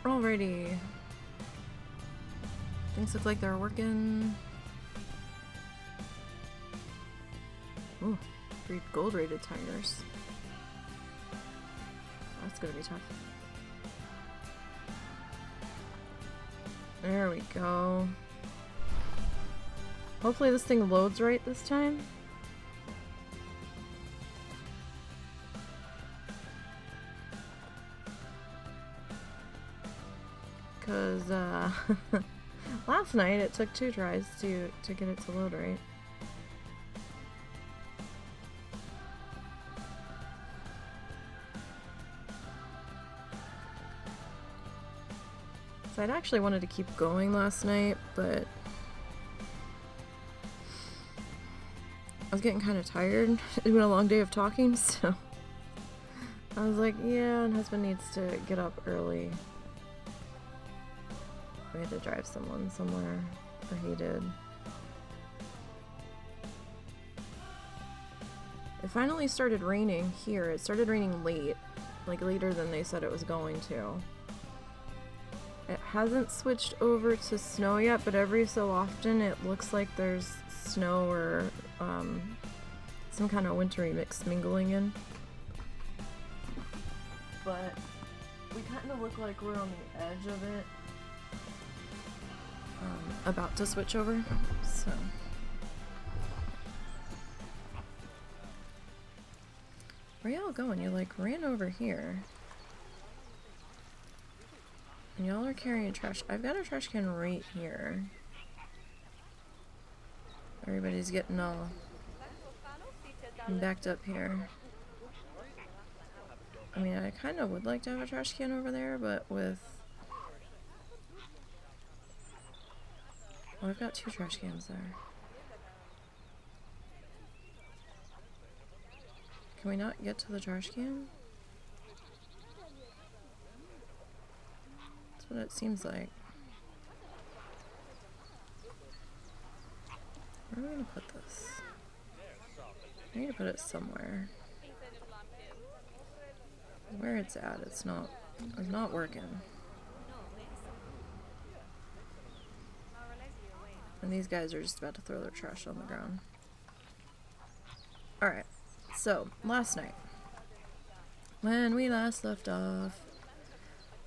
Alrighty. Things look like they're working. Ooh, 3 gold rated tigers. That's gonna be tough. There we go. Hopefully this thing loads right this time. Because, last night it took 2 tries to get it to load right. So I'd actually wanted to keep going last night, but I was getting kind of tired. It's been a long day of talking, so I was like, yeah, and husband needs to get up early. We had to drive someone somewhere, or he did. It finally started raining here. It started raining late, like later than they said it was going to. It hasn't switched over to snow yet, but every so often it looks like there's snow or some kind of wintry mix mingling in. But we kind of look like we're on the edge of it. About to switch over, so. Where y'all going? You like ran over here. And y'all are carrying trash. I've got a trash can right here. Everybody's getting all backed up here. I mean, I kind of would like to have a trash can over there, but with... Oh, I've got 2 trash cans there. Can we not get to the trash can? That's what it seems like. Where are we gonna put this? I need to put it somewhere. Where it's at, it's not working. And these guys are just about to throw their trash on the ground. Alright, so last night, when we last left off,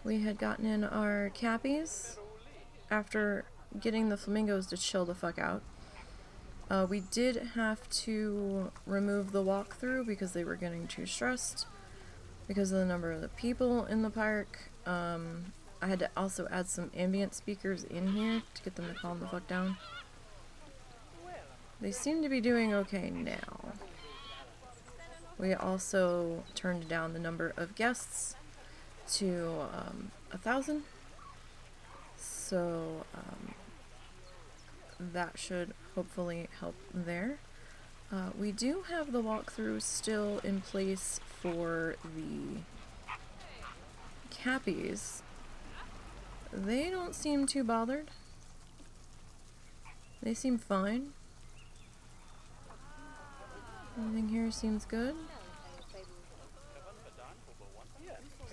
we had gotten in our cappies after getting the flamingos to chill the fuck out. We did have to remove the walkthrough because they were getting too stressed because of the number of the people in the park. I had to also add some ambient speakers in here to get them to calm the fuck down. They seem to be doing okay now. We also turned down the number of guests to 1,000. So that should hopefully help there. We do have the walkthrough still in place for the cappies. They don't seem too bothered. They seem fine. Everything here seems good.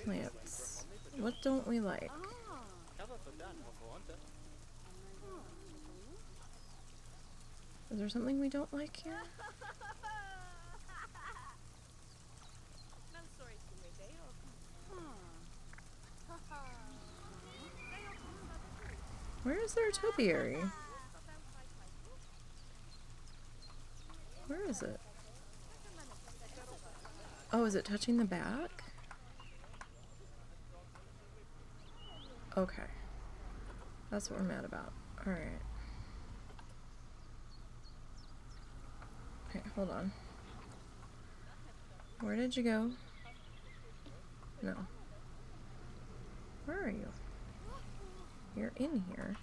Plants. What don't we like? Is there something we don't like here? Where is their topiary? Where is it? Oh, is it touching the back? Okay. That's what we're mad about. Alright. Okay, hold on. Where did you go? No. Where are you? You're in here.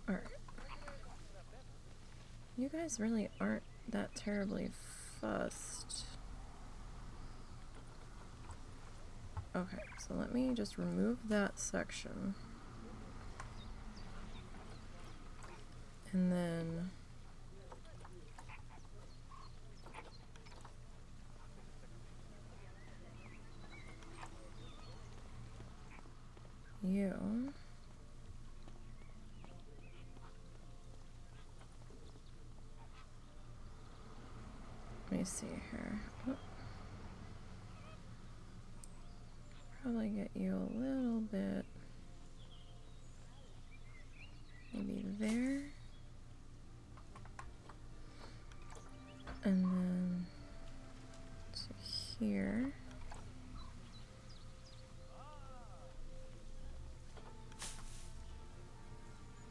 Alright. You guys really aren't that terribly fussed. Okay, so let me just remove that section. And then you. Let me see here. Oh. Probably get you a little bit, maybe there. And then to here.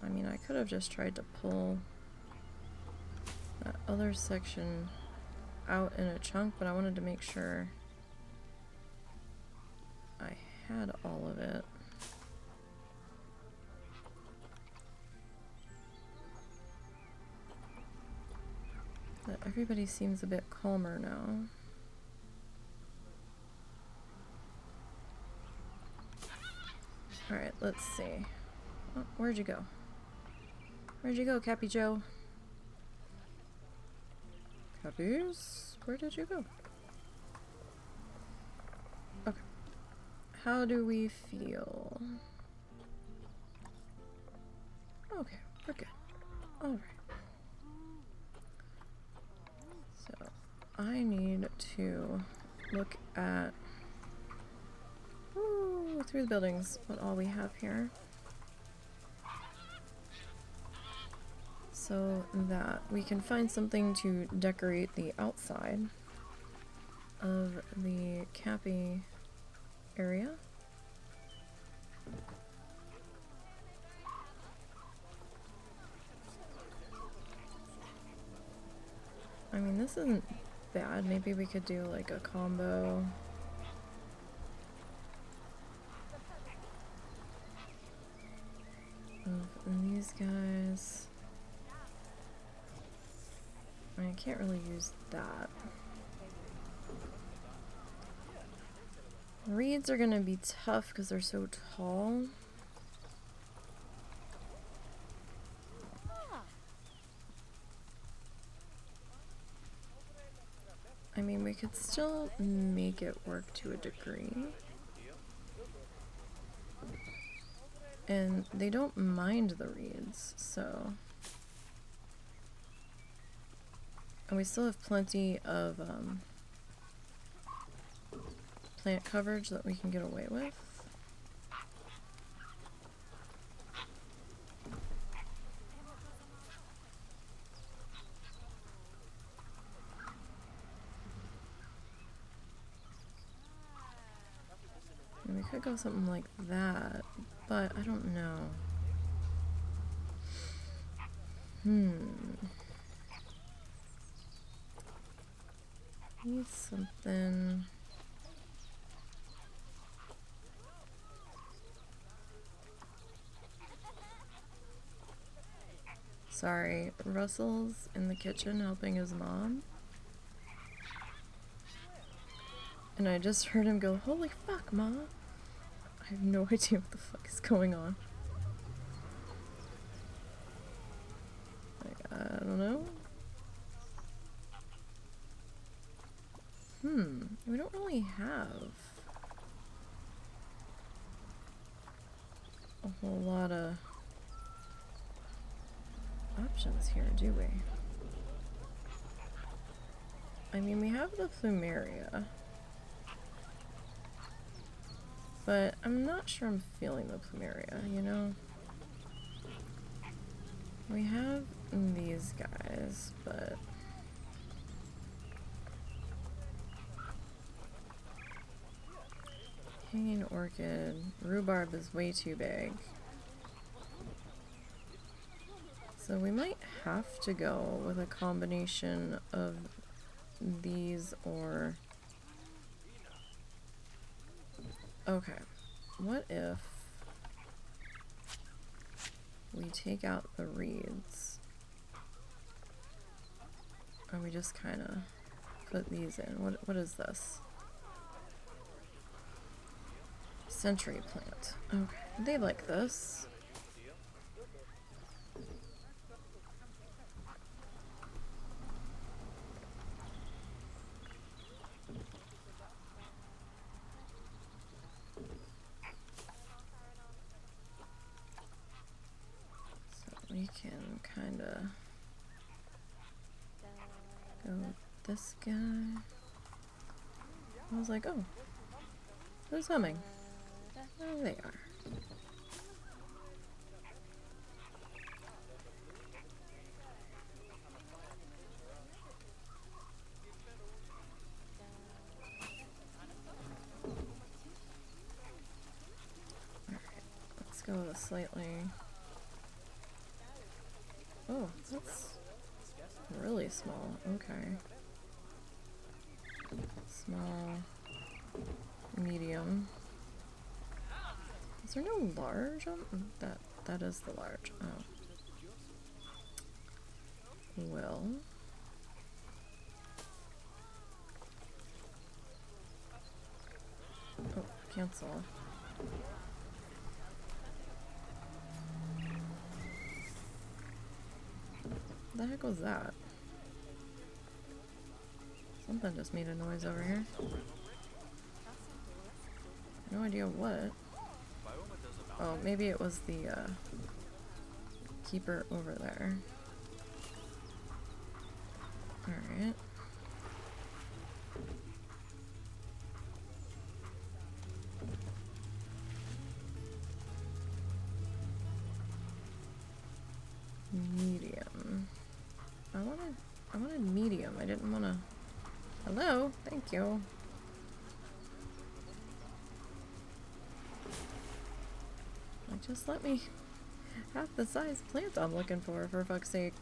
I mean, I could have just tried to pull that other section out in a chunk, but I wanted to make sure I had all of it. But everybody seems a bit calmer now. Alright, let's see. Oh, where'd you go? Where'd you go, Cappy Joe? Cappies? Where did you go? Okay. How do we feel? Okay, we're good. Alright. So, I need to look at through the buildings what all we have here. So that we can find something to decorate the outside of the Cappy area. I mean, this isn't bad. Maybe we could do like a combo. Of these guys. I mean, I can't really use that. Reeds are gonna be tough because they're so tall. I mean, we could still make it work to a degree. And they don't mind the reeds, so... And we still have plenty of plant coverage that we can get away with. And we could go something like that, but I don't know. Need something. Sorry, Russell's in the kitchen helping his mom. And I just heard him go, "Holy fuck, Ma!" I have no idea what the fuck is going on. Like, I don't know. We don't really have a whole lot of options here, do we? I mean, we have the plumeria, but I'm not sure I'm feeling the plumeria, you know? We have these guys, but... Hanging orchid. Rhubarb is way too big. So we might have to go with a combination of these or... Okay. What if we take out the reeds and we just kind of put these in? What is this? Century plant. Okay, they like this. we can kind of go with this guy. I was like, oh, who's humming? Oh, they are. Let's go with a slightly... Oh, that's really small. Okay. Small, medium. Is there no large on that is the large. Oh. Well. Oh, cancel. The heck was that? Something just made a noise over here. No idea what. Oh, maybe it was the keeper over there. Alright. Medium. I wanted medium. I didn't want to... Hello? Thank you. Like, just let me have the size plant I'm looking for fuck's sake.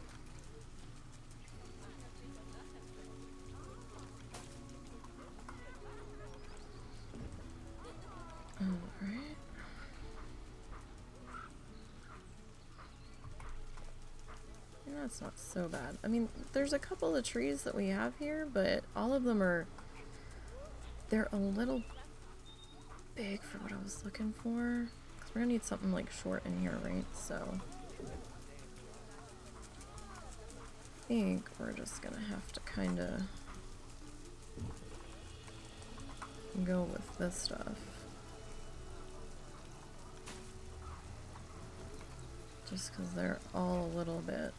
Alright. That's not so bad. I mean, there's a couple of trees that we have here, but all of them are... They're a little big for what I was looking for. Because we're gonna need something like short in here, right? So... I think we're just gonna have to kind of go with this stuff. Just because they're all a little bit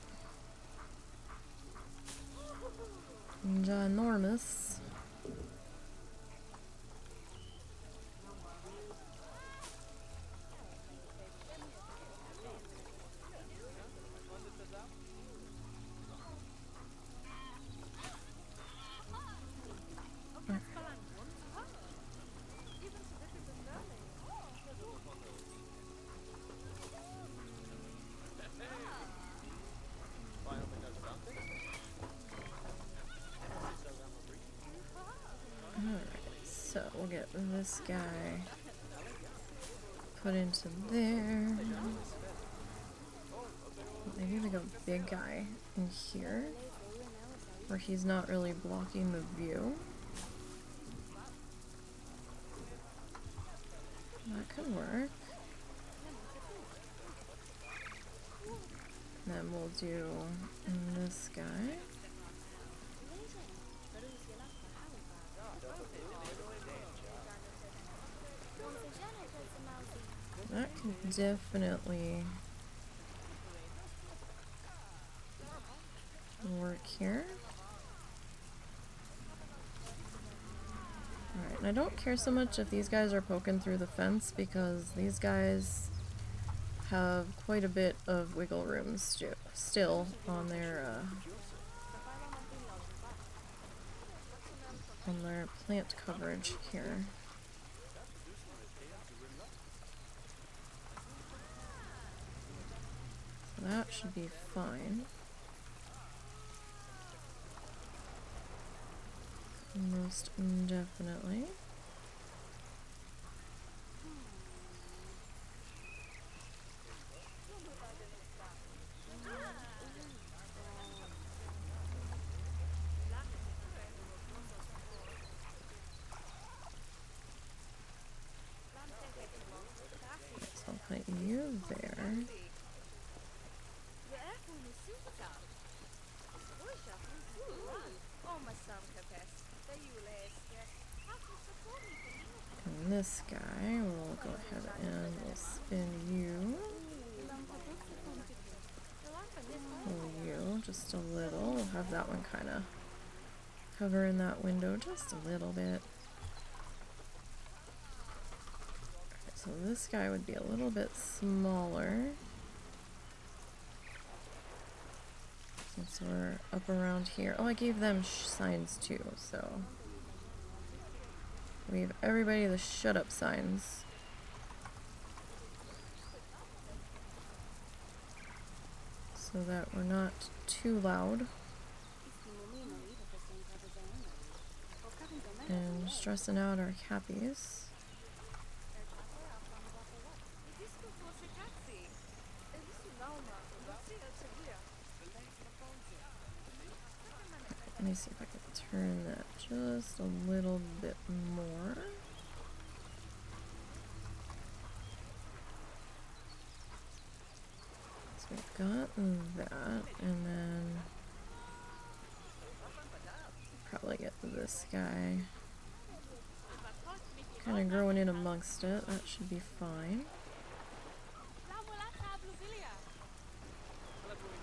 ginormous. So we'll get this guy put into there. Maybe we go big guy in here, where he's not really blocking the view. That could work. Then we'll do this guy. That can definitely work here. Alright, and I don't care so much if these guys are poking through the fence because these guys have quite a bit of wiggle room still on their plant coverage here. So that should be fine. Most definitely. So I'll put you there. And this guy, we'll go ahead and we'll spin you. just a little. We'll have that one kind of covering that window just a little bit. So this guy would be a little bit smaller since we're up around here. Oh, I gave them signs too, so we gave everybody the shut up signs. So that we're not too loud and stressing out our cappies. Let me see if I can turn that just a little bit more. So we've got that, and then probably get this guy kind of growing in amongst it. That should be fine.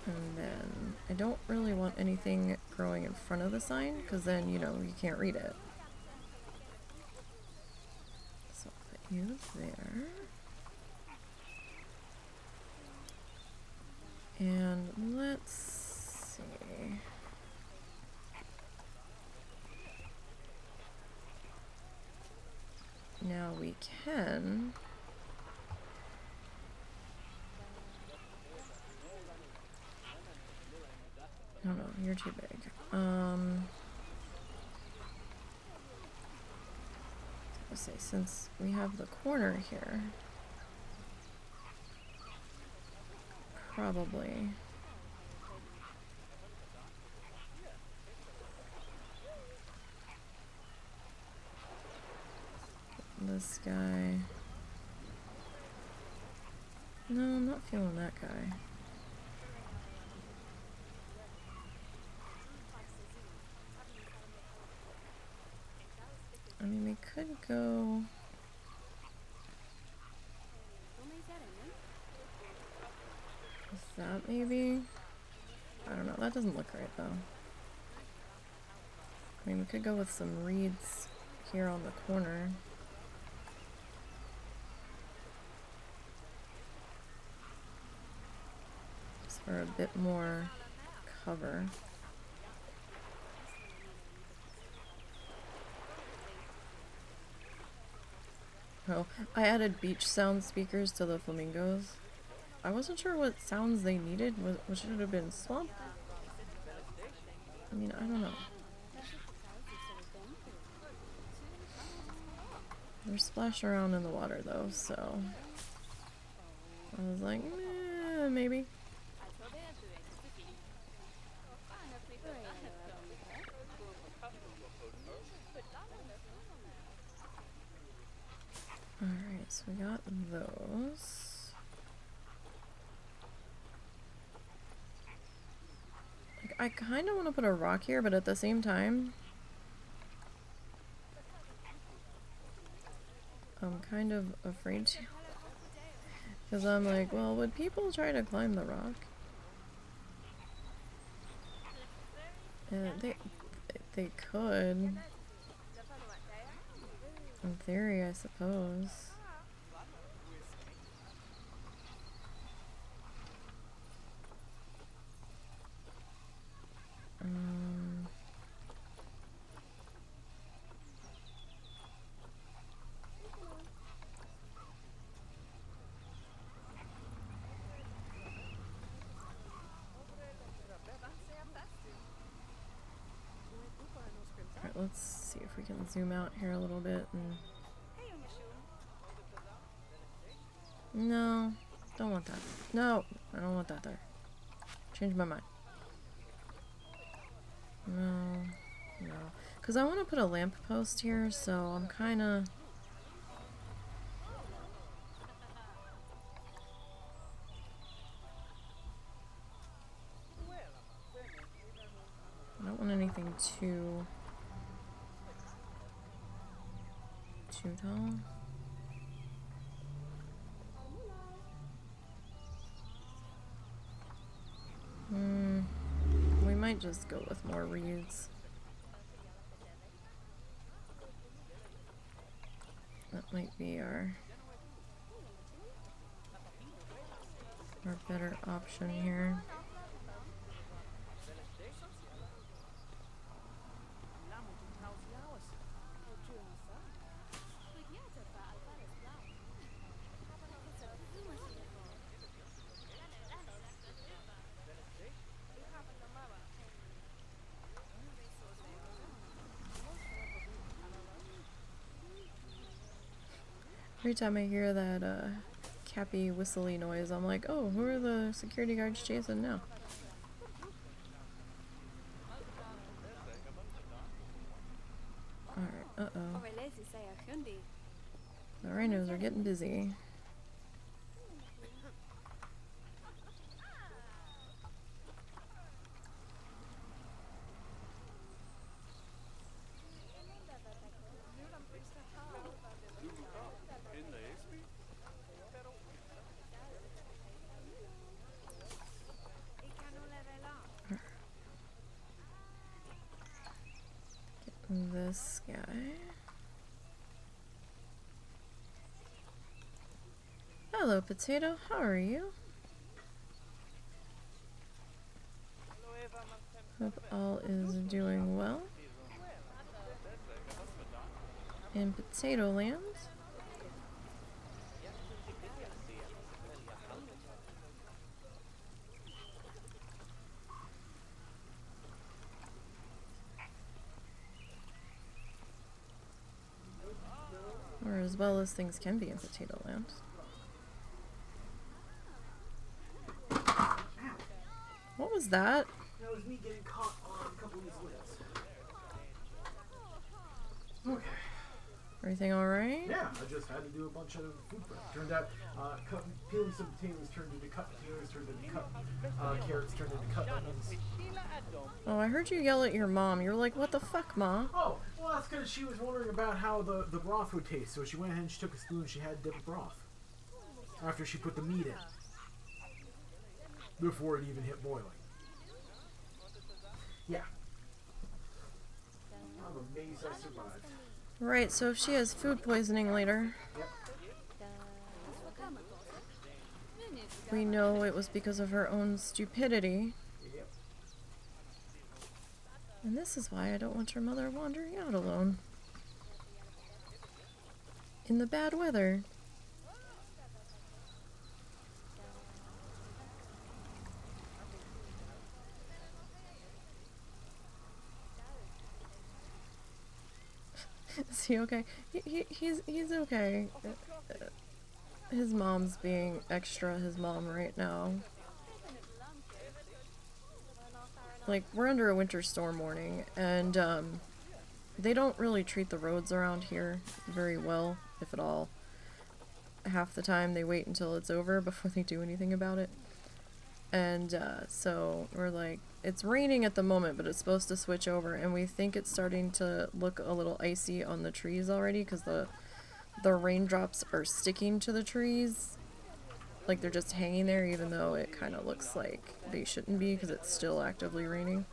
And then I don't really want anything growing in front of the sign, because then, you know, you can't read it. So I'll put you there. And let's see. Now we can. Oh no, you're too big. Let's say since we have the corner here, probably this guy. No, I'm not feeling that guy. I mean, we could go. Is that maybe? I don't know. That doesn't look right though. I mean, we could go with some reeds here on the corner. Just for a bit more cover. Oh, I added beach sound speakers to the flamingos. I wasn't sure what sounds they needed. What should it have been? Swamp? I mean, I don't know. They're splashing around in the water though, so I was like, maybe. Alright, so we got those. Like, I kind of want to put a rock here, but at the same time, I'm kind of afraid to. Because I'm like, well, would people try to climb the rock? They could. In theory, I suppose. Alright, let's see if we can zoom out here a little bit and... No, don't want that. No, I don't want that there. Change my mind. No. Because I want to put a lamppost here, so I'm kind of... I don't want anything too tall. might just go with more reeds. That might be our better option here. Every time I hear that cappy whistly noise, I'm like, oh, who are the security guards chasing now? Alright, uh-oh. The rhinos are getting busy. This guy. Hello, Potato. How are you? Hope all is doing well in Potato Land. Or as well as things can be in Potato Land. What was that? That was me getting caught on a couple of these lids. Okay. Everything alright? Yeah, I just had to do a bunch of food prep. Turned out, peeling some potatoes turned into cut potatoes, turned into cut carrots, turned into cut onions. Oh, I heard you yell at your mom. You were like, what the fuck, Ma? Oh, well, that's because she was wondering about how the broth would taste. So she went ahead and she took a spoon and she had different broth. After she put the meat in. Before it even hit boiling. Yeah. I'm amazed I survived. Right, so if she has food poisoning later, Yep. we know it was because of her own stupidity. Yep. And this is why I don't want your mother wandering out alone. In the bad weather. Is he okay? He's okay. His mom's being extra his mom right now. Like, we're under a winter storm warning, and they don't really treat the roads around here very well, if at all. Half the time they wait until it's over before they do anything about it. And so we're like, it's raining at the moment, but it's supposed to switch over, and we think it's starting to look a little icy on the trees already because the raindrops are sticking to the trees. Like they're just hanging there, even though it kind of looks like they shouldn't be because it's still actively raining.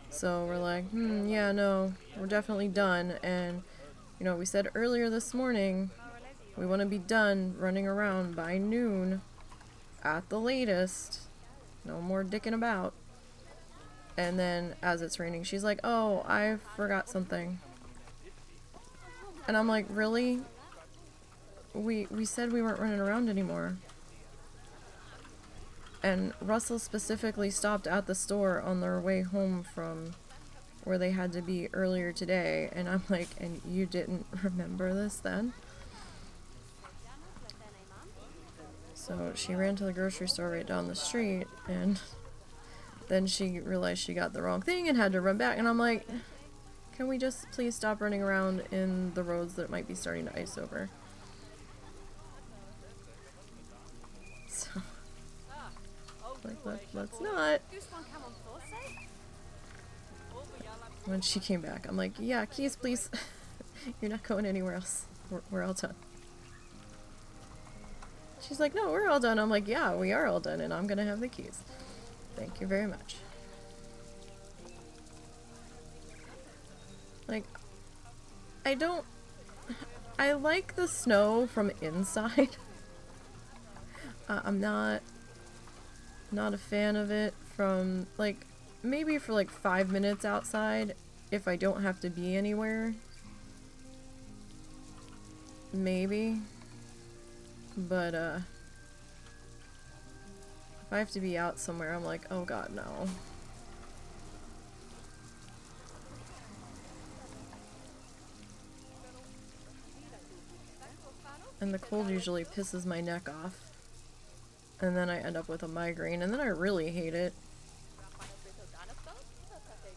So we're like, yeah, no, we're definitely done. And, you know, we said earlier this morning, we want to be done running around by noon at the latest. No more dicking about. And then as it's raining, she's like, oh, I forgot something. And I'm like, really? We said we weren't running around anymore. And Russell specifically stopped at the store on their way home from where they had to be earlier today. And I'm like, and you didn't remember this then? So she ran to the grocery store right down the street, and then she realized she got the wrong thing and had to run back. And I'm like, can we just please stop running around in the roads that might be starting to ice over? So, like, let's not. When she came back, I'm like, yeah, keys, please. You're not going anywhere else. We're all done. She's like, no, we're all done. I'm like, yeah, we are all done, and I'm gonna have the keys. Thank you very much. Like, I don't... I like the snow from inside. I'm not a fan of it from, like, maybe for like 5 minutes outside if I don't have to be anywhere. Maybe. But, if I have to be out somewhere, I'm like, oh god, no. And the cold usually pisses my neck off. And then I end up with a migraine, and then I really hate it.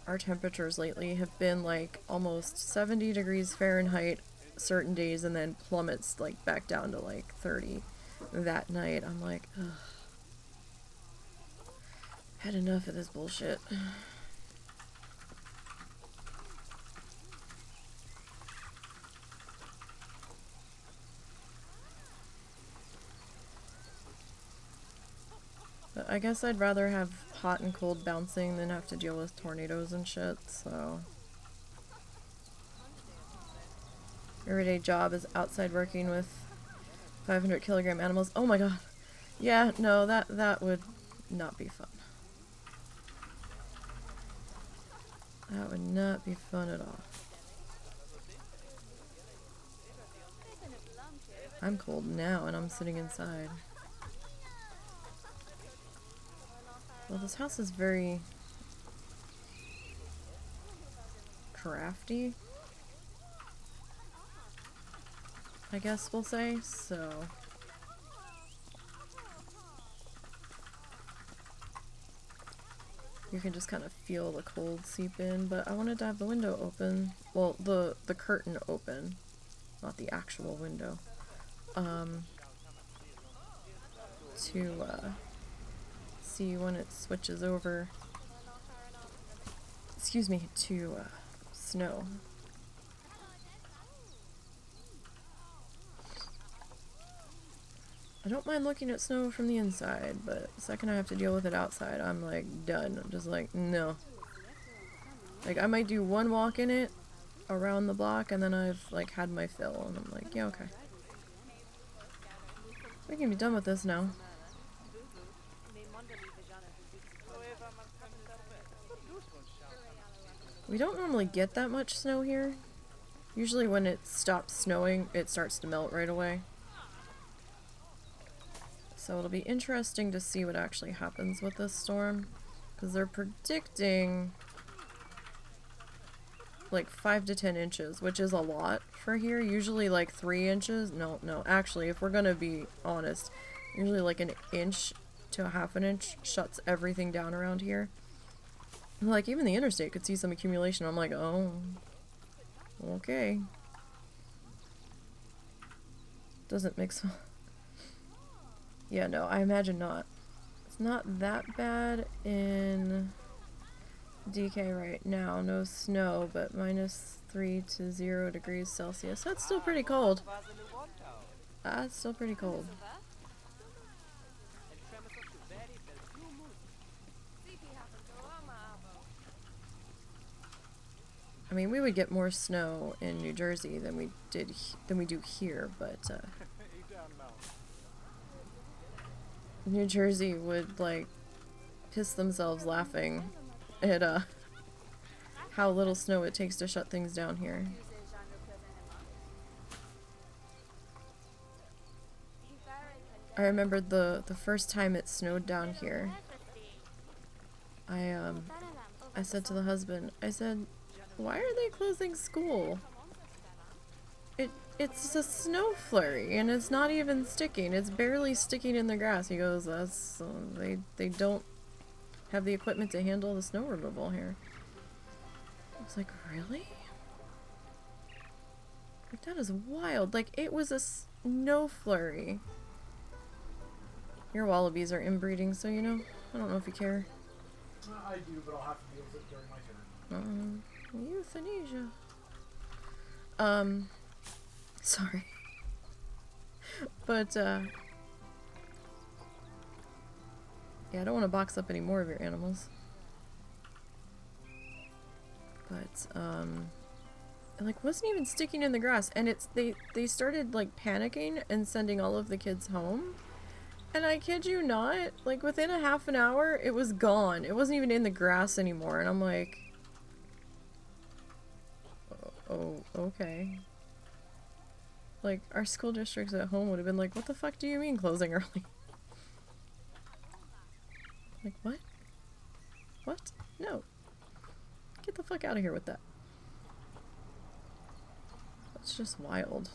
Our temperatures lately have been like almost 70 degrees Fahrenheit certain days, and then plummets like back down to like 30 that night. I'm like, ugh. Had enough of this bullshit. But I guess I'd rather have hot and cold bouncing than have to deal with tornadoes and shit, so... Everyday job is outside working with 500 kilogram animals. Oh my god. Yeah, no, that would not be fun. That would not be fun at all. I'm cold now and I'm sitting inside. Well, this house is very crafty, I guess we'll say, so... You can just kind of feel the cold seep in, but I wanted to have the window open. Well, the curtain open, not the actual window. To, see when it switches over, excuse me, to, snow. I don't mind looking at snow from the inside, but the second I have to deal with it outside, I'm like, done. I'm just like, no. Like, I might do one walk in it around the block, and then I've, like, had my fill, and I'm like, yeah, okay. We can be done with this now. We don't normally get that much snow here. Usually when it stops snowing, it starts to melt right away. So it'll be interesting to see what actually happens with this storm, because they're predicting like 5 to 10 inches, which is a lot for here. Usually like 3 inches. No, actually, if we're gonna be honest, usually like an inch to a half an inch shuts everything down around here. Like, even the interstate could see some accumulation. I'm like, oh, okay. Doesn't make so... Yeah, no, I imagine not. It's not that bad in DK right now. No snow, but -3 to 0 degrees Celsius. That's still pretty cold. That's still pretty cold. I mean, we would get more snow in New Jersey than we do here, but New Jersey would like piss themselves laughing at how little snow it takes to shut things down here. I remember the first time it snowed down here. I said to the husband, I said, why are they closing school? It's a snow flurry, and it's not even sticking. It's barely sticking in the grass. He goes, that's, they don't have the equipment to handle the snow removal here. I was like, really? Like, that is wild. Like, it was a snow flurry. Your wallabies are inbreeding, so you know, I don't know if you care. I do, but I'll have to deal with it during my turn. Euthanasia. Sorry. But, yeah, I don't want to box up any more of your animals. But, like wasn't even sticking in the grass, and they started like panicking and sending all of the kids home. And I kid you not, like within a half an hour it was gone. It wasn't even in the grass anymore, and I'm like, oh, okay. Like our school districts at home would have been like, what the fuck do you mean closing early? Like, what? What? No. Get the fuck out of here with that. That's just wild.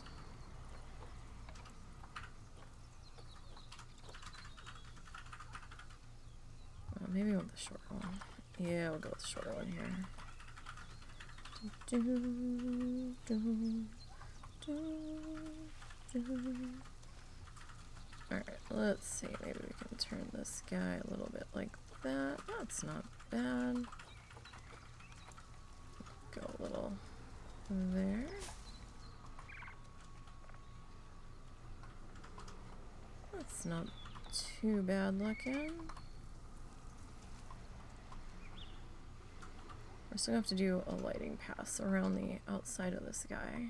Maybe with the short one. Yeah, we'll go with the shorter one here. Alright, let's see. Maybe we can turn this guy a little bit like that. That's not bad. Go a little there. That's not too bad looking. We're still gonna have to do a lighting pass around the outside of this guy.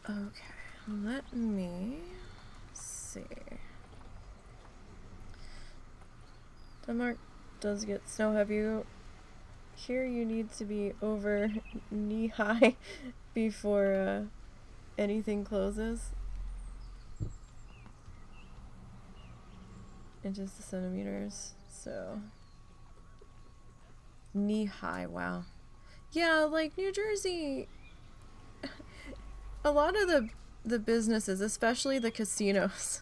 Okay, let me see. Denmark does get snow heavy. Here you need to be over knee high before anything closes. Inches to centimeters, so knee high. Wow. Yeah, like New Jersey, a lot of the businesses, especially the casinos,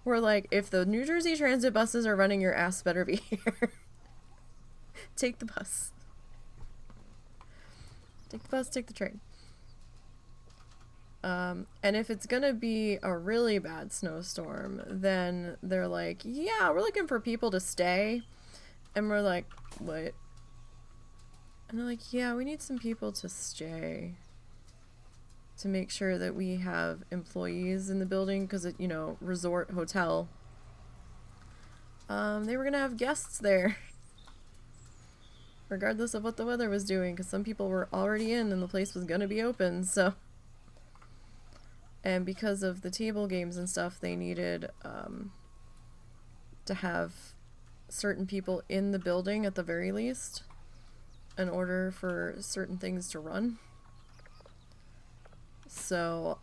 were like, if the New Jersey Transit buses are running, your ass better be here. Take the bus. Take the bus, take the train. And if it's gonna be a really bad snowstorm, then they're like, yeah, we're looking for people to stay. And we're like, what? And they're like, yeah, we need some people to stay to make sure that we have employees in the building, because it, you know, resort hotel. They were gonna have guests there. Regardless of what the weather was doing, because some people were already in and the place was gonna be open, so. And because of the table games and stuff, they needed to have certain people in the building at the very least in order for certain things to run. So,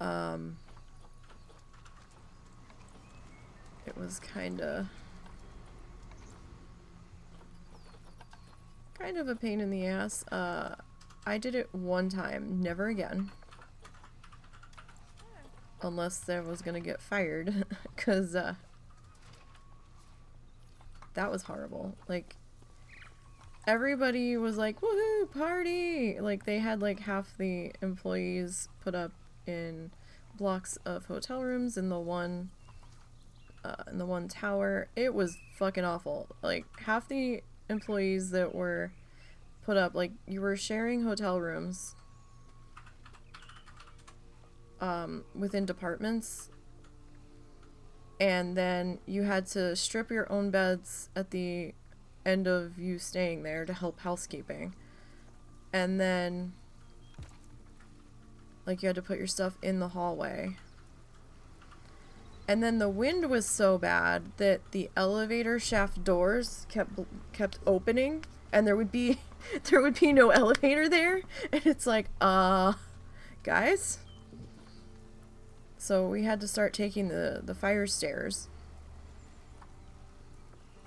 it was kind of a pain in the ass. I did it one time, never again. Unless I was gonna get fired, because that was horrible. Like, everybody was like, woohoo, party! Like, they had like half the employees put up in blocks of hotel rooms in the one tower. It was fucking awful. Like, half the employees that were put up, like, you were sharing hotel rooms within departments, and then you had to strip your own beds at the end of you staying there to help housekeeping, and then like you had to put your stuff in the hallway, and then the wind was so bad that the elevator shaft doors kept opening, and there would be no elevator there, and it's like, guys. So we had to start taking the fire stairs.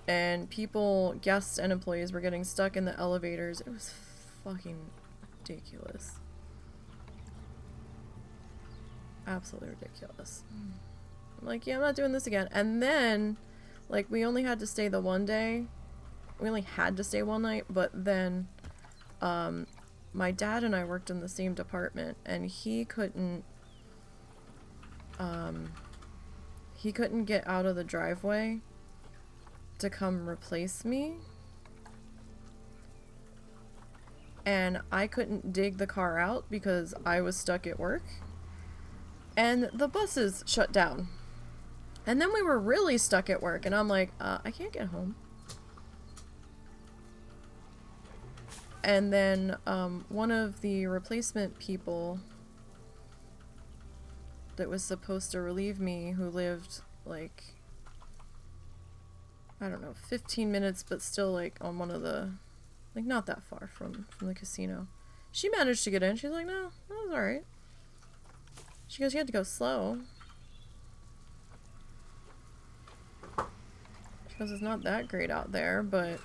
And people, guests and employees, were getting stuck in the elevators. It was fucking ridiculous. Absolutely ridiculous. I'm like, yeah, I'm not doing this again. And then, like, we only had to stay the one day. We only had to stay one night, but then my dad and I worked in the same department, and he couldn't get out of the driveway to come replace me, and I couldn't dig the car out because I was stuck at work, and the buses shut down. And then we were really stuck at work, and I'm like, I can't get home. And then one of the replacement people that was supposed to relieve me, who lived like, I don't know, 15 minutes, but still like on one of the, like not that far from the casino. She managed to get in. She's like, no, that was alright. She goes, you had to go slow. She goes, it's not that great out there, but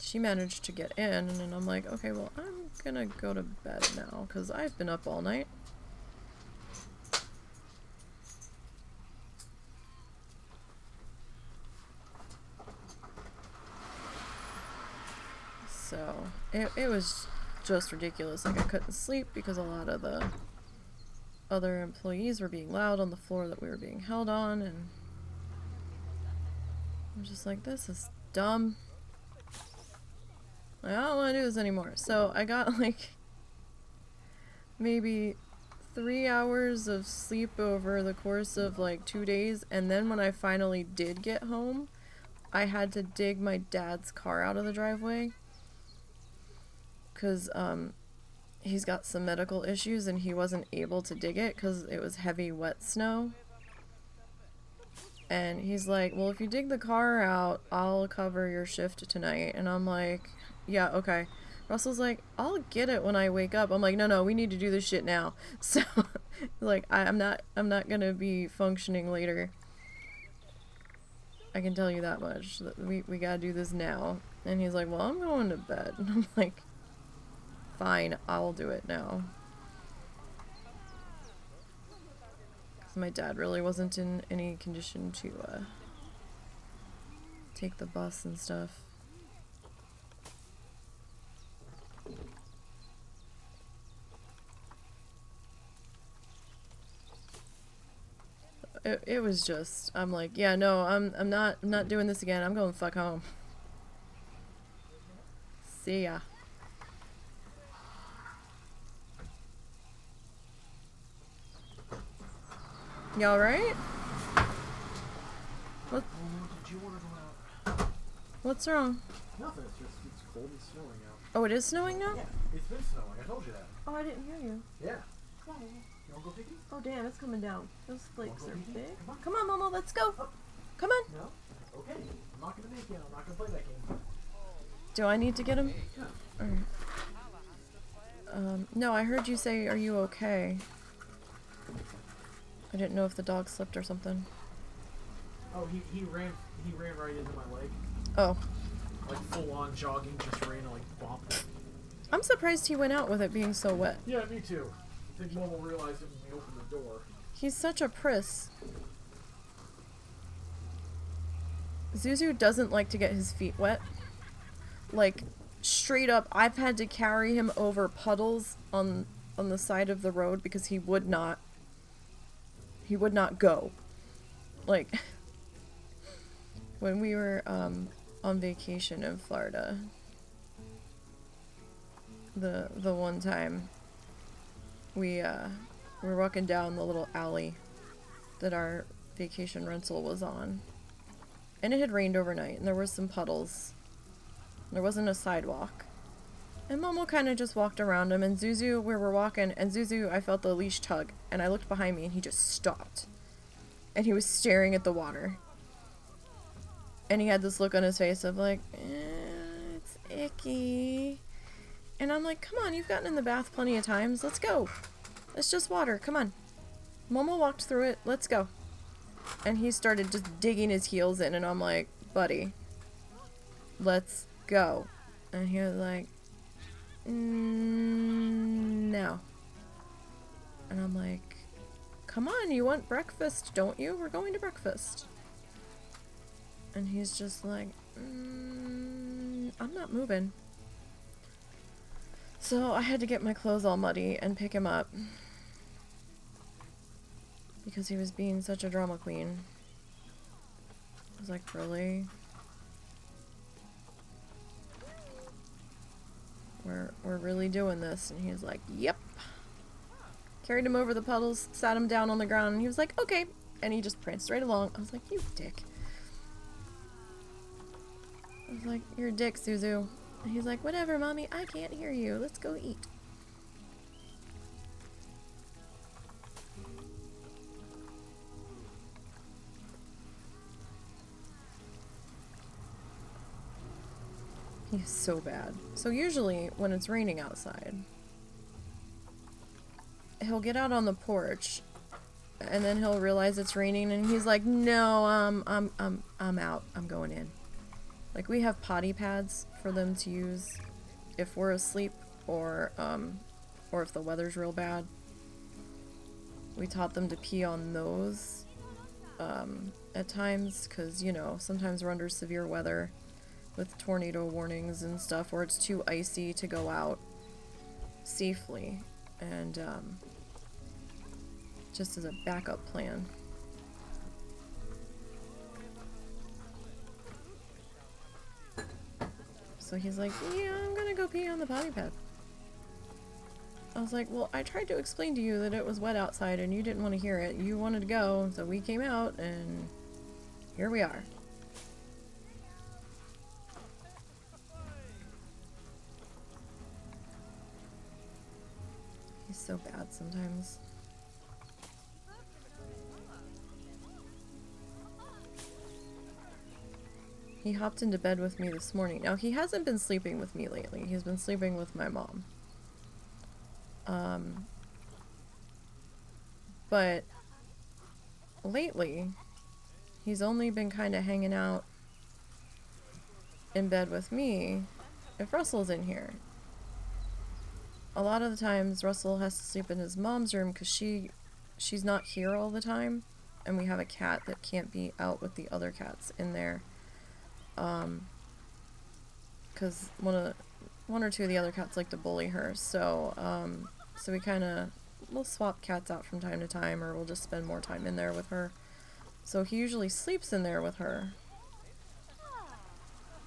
she managed to get in, and then I'm like, okay, well, I'm gonna go to bed now, because I've been up all night. So, it was just ridiculous. Like, I couldn't sleep because a lot of the other employees were being loud on the floor that we were being held on, and I'm just like, this is dumb. Like, I don't want to do this anymore. So I got like maybe 3 hours of sleep over the course of like 2 days, and then when I finally did get home, I had to dig my dad's car out of the driveway because he's got some medical issues and he wasn't able to dig it because it was heavy wet snow. And he's like, well, if you dig the car out, I'll cover your shift tonight. And I'm like, yeah, okay. Russell's like, I'll get it when I wake up. I'm like, no, we need to do this shit now. So, like, I'm not gonna be functioning later. I can tell you that much. We gotta do this now. And he's like, well, I'm going to bed. And I'm like, fine, I'll do it now. Because my dad really wasn't in any condition to take the bus and stuff. It was just, I'm like, yeah, no, I'm not doing this again. I'm going the fuck home. See ya. You alright? What? Did you want to go out? What's wrong? Nothing. It's cold and snowing out. Oh, it is snowing now? Yeah, it's been snowing. I told you that. Oh, I didn't hear you. Yeah. You want to go picking? Oh, damn, it's coming down. Those flakes are pee-pee? big. Come on. Come on, Mama, let's go. Oh. Come on. No? Okay. I'm not going to make it. I'm not going to play that game. Do I need to get him? Yeah. Alright. No, I heard you say, are you okay? I didn't know if the dog slipped or something. Oh, he ran right into my leg. Oh. Like full on jogging, just ran like bump. I'm surprised he went out with it being so wet. Yeah, me too. I think Mom will realize it when we open the door. He's such a priss. Zuzu doesn't like to get his feet wet. Like, straight up, I've had to carry him over puddles on the side of the road because he would not go. Like, when we were on vacation in Florida, the one time we were walking down the little alley that our vacation rental was on, and it had rained overnight, and there were some puddles. There wasn't a sidewalk. And Momo kind of just walked around him, and Zuzu, where we're walking, and Zuzu, I felt the leash tug, and I looked behind me, and he just stopped. And he was staring at the water. And he had this look on his face of like, it's icky. And I'm like, come on, you've gotten in the bath plenty of times. Let's go. It's just water. Come on. Momo walked through it. Let's go. And he started just digging his heels in, and I'm like, buddy, let's go. And he was like, no. And I'm like, come on, you want breakfast, don't you? We're going to breakfast. And he's just like, I'm not moving. So I had to get my clothes all muddy and pick him up. Because he was being such a drama queen. I was like, really? We're really doing this? And he's like, yep. Carried him over the puddles, sat him down on the ground, and he was like, okay. And he just pranced right along. I was like, you dick. I was like, you're a dick, Zuzu. And he's like, whatever, mommy, I can't hear you. Let's go eat. He's so bad. So usually when it's raining outside, he'll get out on the porch and then he'll realize it's raining and he's like, no, I'm out. I'm going in. Like, we have potty pads for them to use if we're asleep or if the weather's real bad. We taught them to pee on those at times because, you know, sometimes we're under severe weather with tornado warnings and stuff where it's too icy to go out safely, and just as a backup plan. So he's like, yeah, I'm gonna go pee on the potty pad. I was like, well, I tried to explain to you that it was wet outside and you didn't want to hear it. You wanted to go, so we came out and here we are. He's so bad sometimes. He hopped into bed with me this morning. Now, he hasn't been sleeping with me lately. He's been sleeping with my mom. But lately, he's only been kind of hanging out in bed with me if Russell's in here. A lot of the times, Russell has to sleep in his mom's room because she's not here all the time, and we have a cat that can't be out with the other cats in there. Because one or two of the other cats like to bully her, so we'll swap cats out from time to time, or we'll just spend more time in there with her. So he usually sleeps in there with her.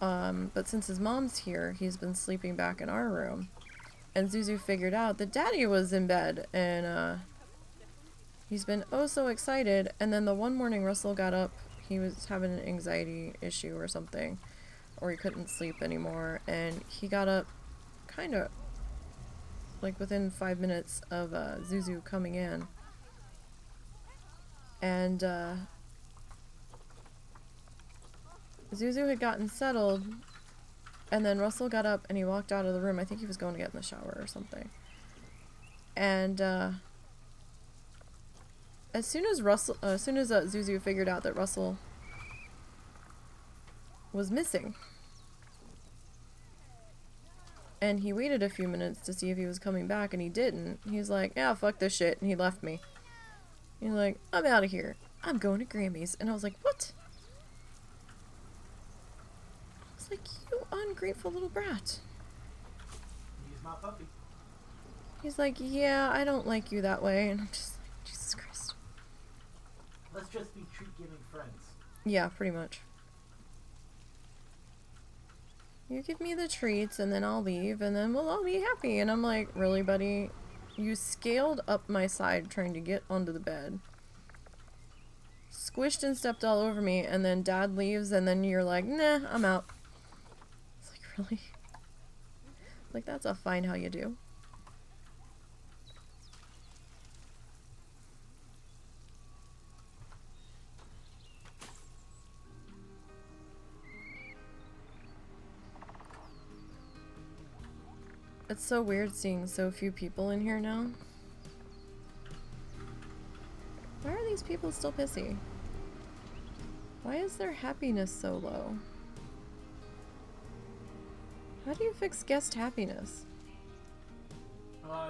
But since his mom's here, he's been sleeping back in our room. And Zuzu figured out that Daddy was in bed, and he's been oh so excited. And then the one morning Russell got up, he was having an anxiety issue or something, or he couldn't sleep anymore, and he got up kind of like within 5 minutes of Zuzu coming in. And Zuzu had gotten settled, and then Russell got up and he walked out of the room. I think he was going to get in the shower or something. And as soon as Zuzu figured out that Russell was missing, and he waited a few minutes to see if he was coming back, and he didn't. He's like, yeah, fuck this shit, and he left me. He's like, I'm out of here. I'm going to Grammy's. And I was like, what? I was like, you ungrateful little brat. He's my puppy. He's like, yeah, I don't like you that way. And I'm just like, Jesus Christ. Let's just be treat-giving friends. Yeah, pretty much. You give me the treats, and then I'll leave, and then we'll all be happy. And I'm like, really, buddy? You scaled up my side trying to get onto the bed. Squished and stepped all over me, and then Dad leaves, and then you're like, nah, I'm out. It's like, really? Like, that's a fine how you do. It's so weird seeing so few people in here now. Why are these people still pissy? Why is their happiness so low? How do you fix guest happiness?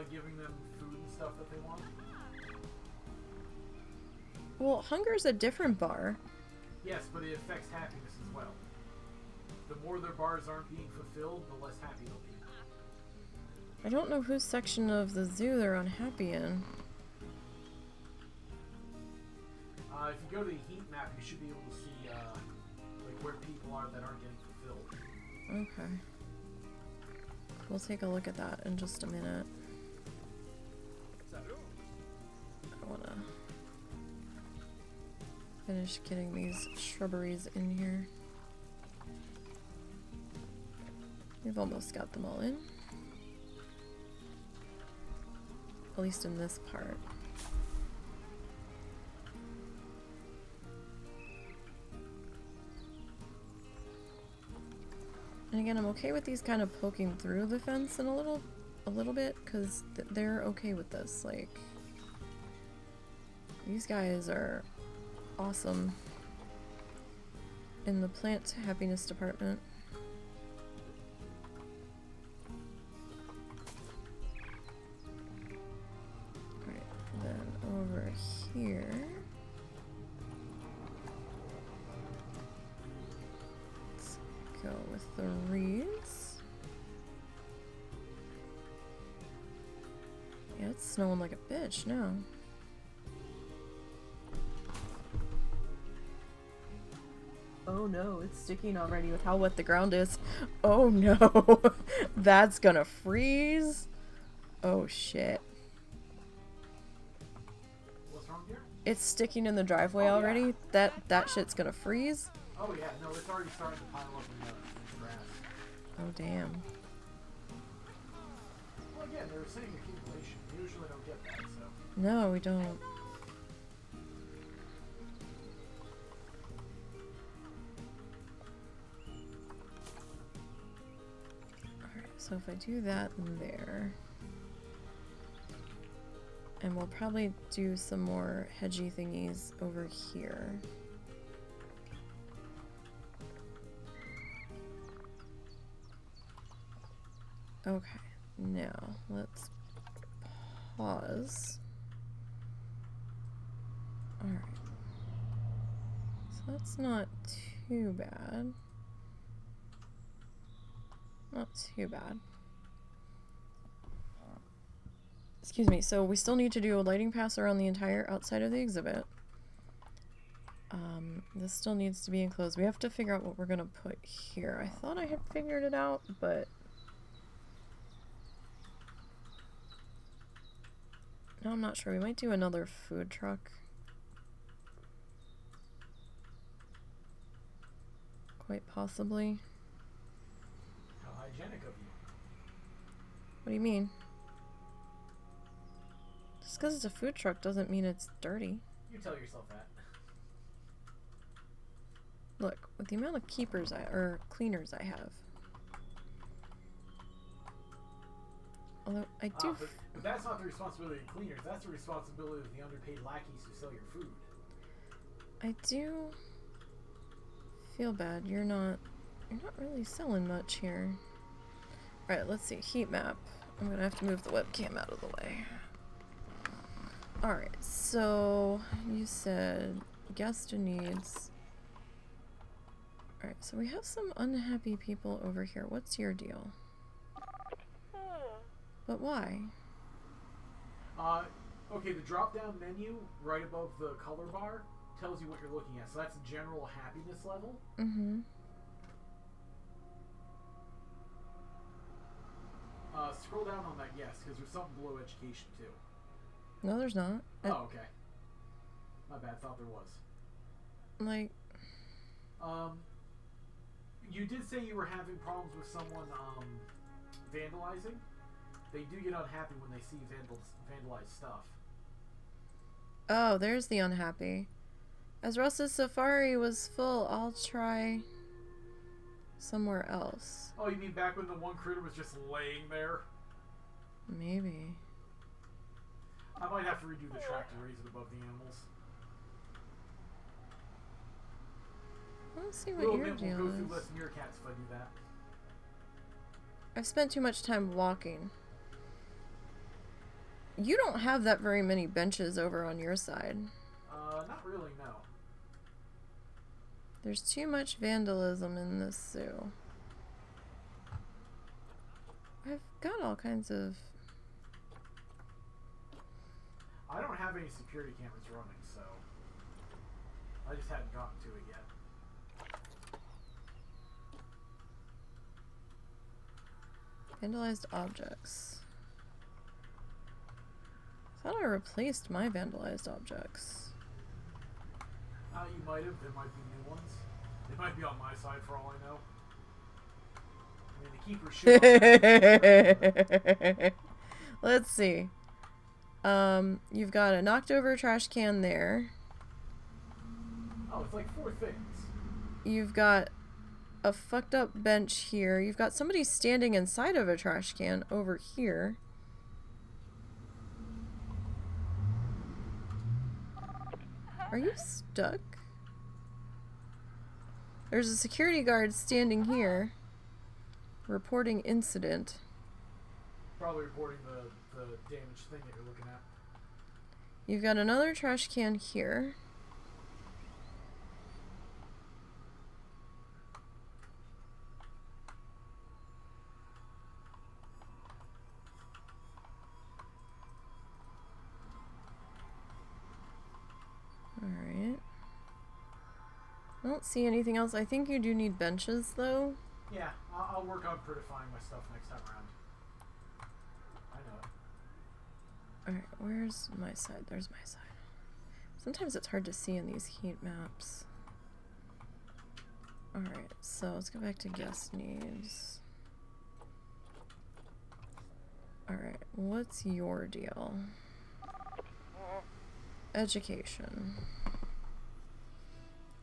Giving them food and stuff that they want. Well, hunger's a different bar. Yes, but it affects happiness as well. The more their bars aren't being fulfilled, the less happy they'll be. I don't know whose section of the zoo they're unhappy in. If you go to the heat map, you should be able to see like where people are that aren't getting fulfilled. Okay. We'll take a look at that in just a minute. finish getting these shrubberies in here. We've almost got them all in. At least in this part. And again, I'm okay with these kind of poking through the fence in a little bit, because they're okay with this. Like, these guys are awesome in the plant happiness department. Alright, then over here. Let's go with the reeds. Yeah, it's snowing like a bitch now. Oh no, it's sticking already with how wet the ground is. Oh no, that's gonna freeze. Oh shit. What's wrong here? It's sticking in the driveway already. Yeah. That shit's gonna freeze. Oh yeah, no, it's already starting to pile up in the grass. Oh damn. Well, again, they're saying accumulation. We usually don't get that, so. No, we don't. Alright, so if I do that there. And we'll probably do some more hedgy thingies over here. Okay, now let's pause. Alright. So that's not too bad. Not too bad. Excuse me, so we still need to do a lighting pass around the entire outside of the exhibit. This still needs to be enclosed. We have to figure out what we're gonna put here. I thought I had figured it out, but no, I'm not sure. We might do another food truck. Quite possibly. How hygienic of you. What do you mean? Just because it's a food truck doesn't mean it's dirty. You tell yourself that. Look, with the amount of keepers or cleaners I have. Although I do. But that's not the responsibility of cleaners. That's the responsibility of the underpaid lackeys who sell your food. I do feel bad. You're not really selling much here. Alright, let's see. Heat map. I'm gonna have to move the webcam out of the way. Alright, so you said guest needs. Alright, so we have some unhappy people over here. What's your deal? But why? Okay, the drop-down menu right above the color bar tells you what you're looking at. So that's the general happiness level. Mm-hmm. Scroll down on that, yes, because there's something below education, too. No, there's not. Oh, okay. My bad, thought there was. Like... You did say you were having problems with someone, vandalizing. They do get unhappy when they see vandalized stuff. Oh, there's the unhappy. As Russ's safari was full, I'll try somewhere else. Oh, you mean back when the one critter was just laying there? Maybe. I might have to redo the track to raise it above the animals. Let's see what your deal We'll go through is. less meerkats if I do that. I've spent too much time walking. You don't have that very many benches over on your side. Not really, no. There's too much vandalism in this zoo. I've got all kinds of... I don't have any security cameras running, so I just hadn't gotten to it yet. Vandalized objects. I thought I replaced my vandalized objects. You might have. There might be new ones. They might be on my side for all I know. I mean, the keepers should. Let's see. You've got a knocked over trash can there. Oh, it's like 4 things. You've got a fucked up bench here. You've got somebody standing inside of a trash can over here. Are you stuck? There's a security guard standing here. Reporting incident. Probably reporting the damaged thing that you're looking at. You've got another trash can here. Alright. I don't see anything else. I think you do need benches, though. Yeah, I'll work on prettifying my stuff next time around. I know it. Alright, where's my side? There's my side. Sometimes it's hard to see in these heat maps. Alright, so let's go back to guest needs. Alright, what's your deal? Education.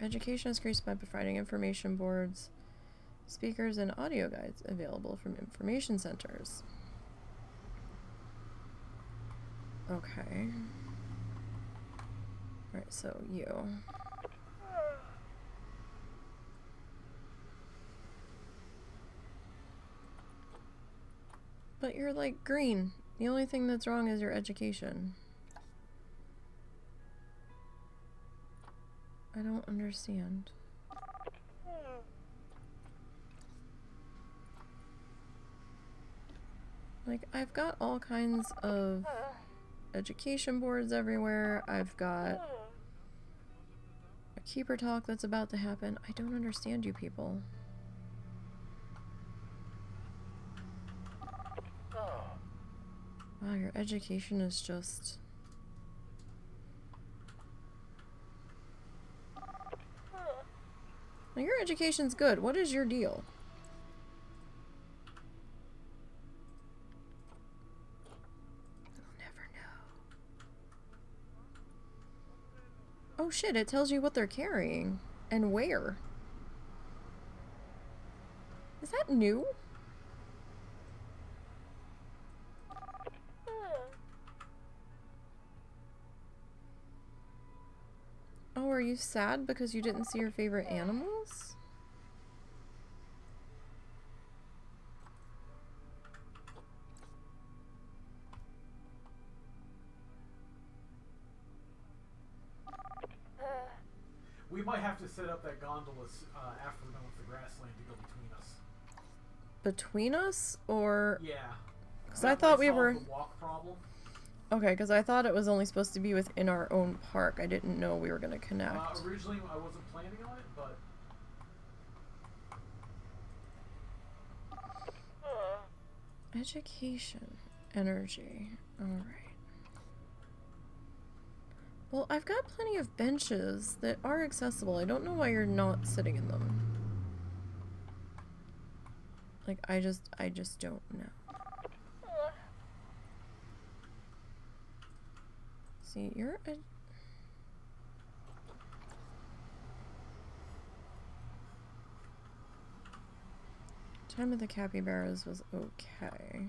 Education is increased by providing information boards, speakers, and audio guides available from information centers. Okay. Alright, so you. But you're like green. The only thing that's wrong is your education. I don't understand. Like, I've got all kinds of education boards everywhere. I've got a keeper talk that's about to happen. I don't understand you people. Wow, your education is just... Now, your education's good. What is your deal? I'll never know. Oh shit, it tells you what they're carrying. And where. Is that new? Oh, are you sad because you didn't see your favorite animals? We might have to set up that gondola after we're done with the grassland to go between us. Between us? Or... Yeah. Because I thought we were... The walk problem. Okay, because I thought it was only supposed to be within our own park. I didn't know we were going to connect. Originally, I wasn't planning on it, but... Education. Energy. Alright. Well, I've got plenty of benches that are accessible. I don't know why you're not sitting in them. Like, I just don't know. See, you're a... Time of the capybaras was okay.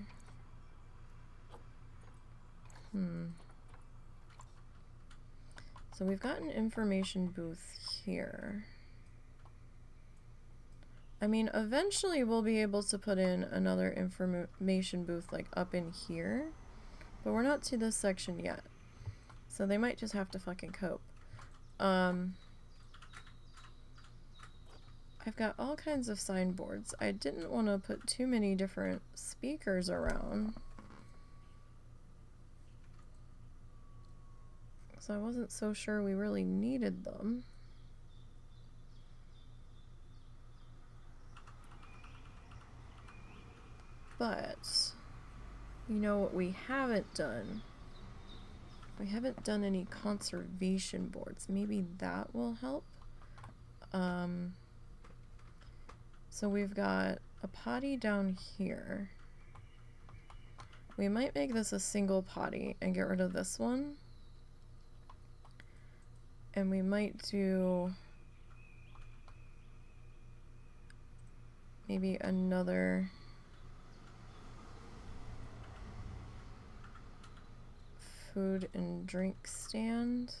So we've got an information booth here. I mean, eventually we'll be able to put in another information booth like up in here, but we're not to this section yet. So they might just have to fucking cope. I've got all kinds of signboards. I didn't want to put too many different speakers around, so I wasn't so sure we really needed them. But, you know what we haven't done We haven't done any conservation boards. Maybe that will help. So we've got a potty down here. We might make this a single potty and get rid of this one. And we might do maybe another food and drink stand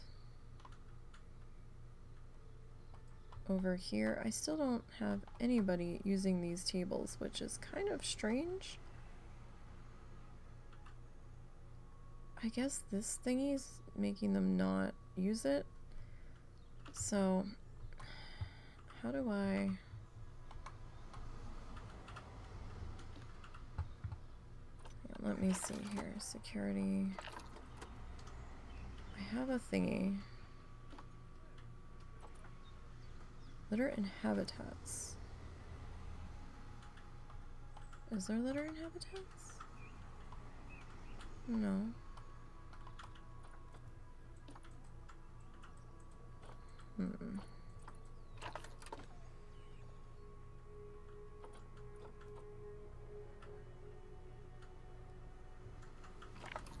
over here. I still don't have anybody using these tables, which is kind of strange. I guess this thingy's making them not use it. So, how do I... Yeah, let me see here. Security. I have a thingy. Litter and habitats. Is there litter and habitats? No.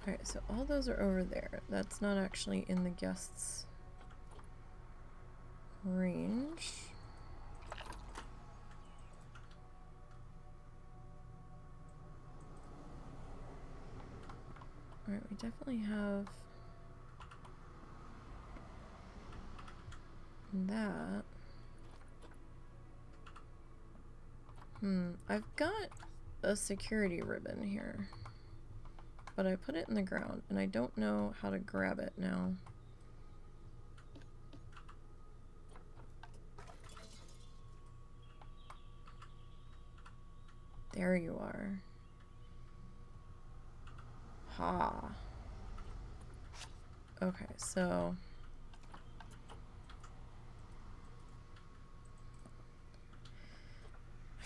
Alright, so all those are over there. That's not actually in the guests' range. Alright, we definitely have that. I've got a security ribbon here, but I put it in the ground and I don't know how to grab it now. There you are. Ha. Okay, so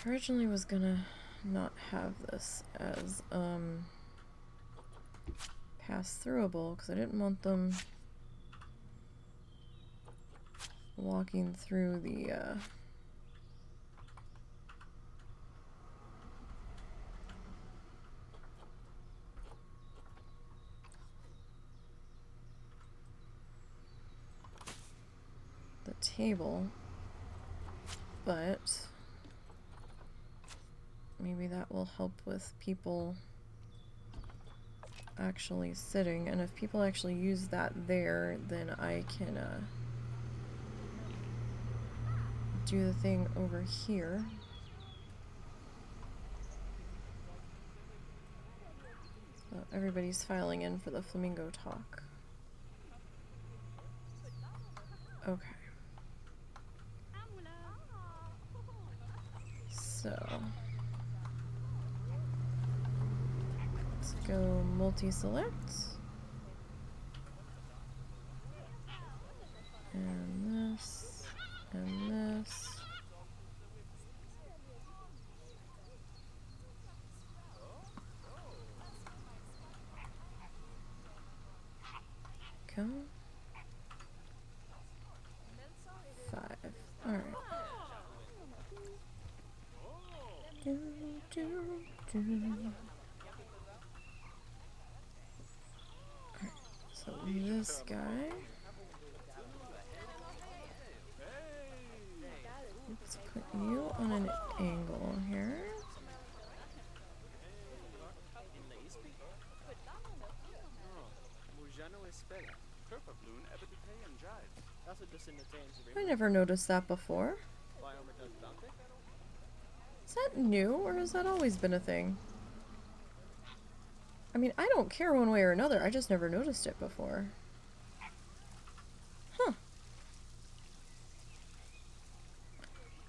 I originally was gonna not have this as pass-throughable because I didn't want them walking through the table, but maybe that will help with people actually sitting, and if people actually use that there, then I can do the thing over here. So everybody's filing in for the flamingo talk. Okay. So let's go multi-select. And this, and this. Go. 5. Alright. Alright, so this guy. Let's put you on an angle here. I never noticed that before. Is that new, or has that always been a thing? I mean, I don't care one way or another, I just never noticed it before. Huh.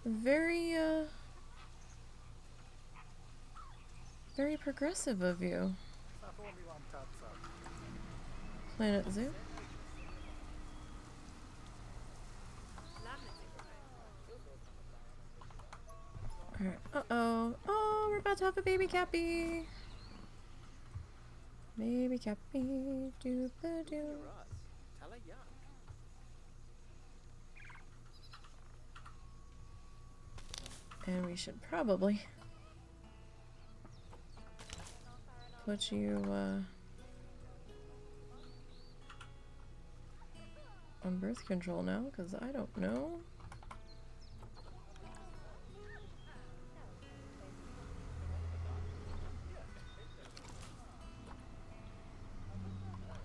Very progressive of you. Planet Zoo. Alright, uh-oh. Oh, we're about to have a baby cappy. Baby Cappy, cappy, doo-ba-doo. And we should probably put you on birth control now, because I don't know.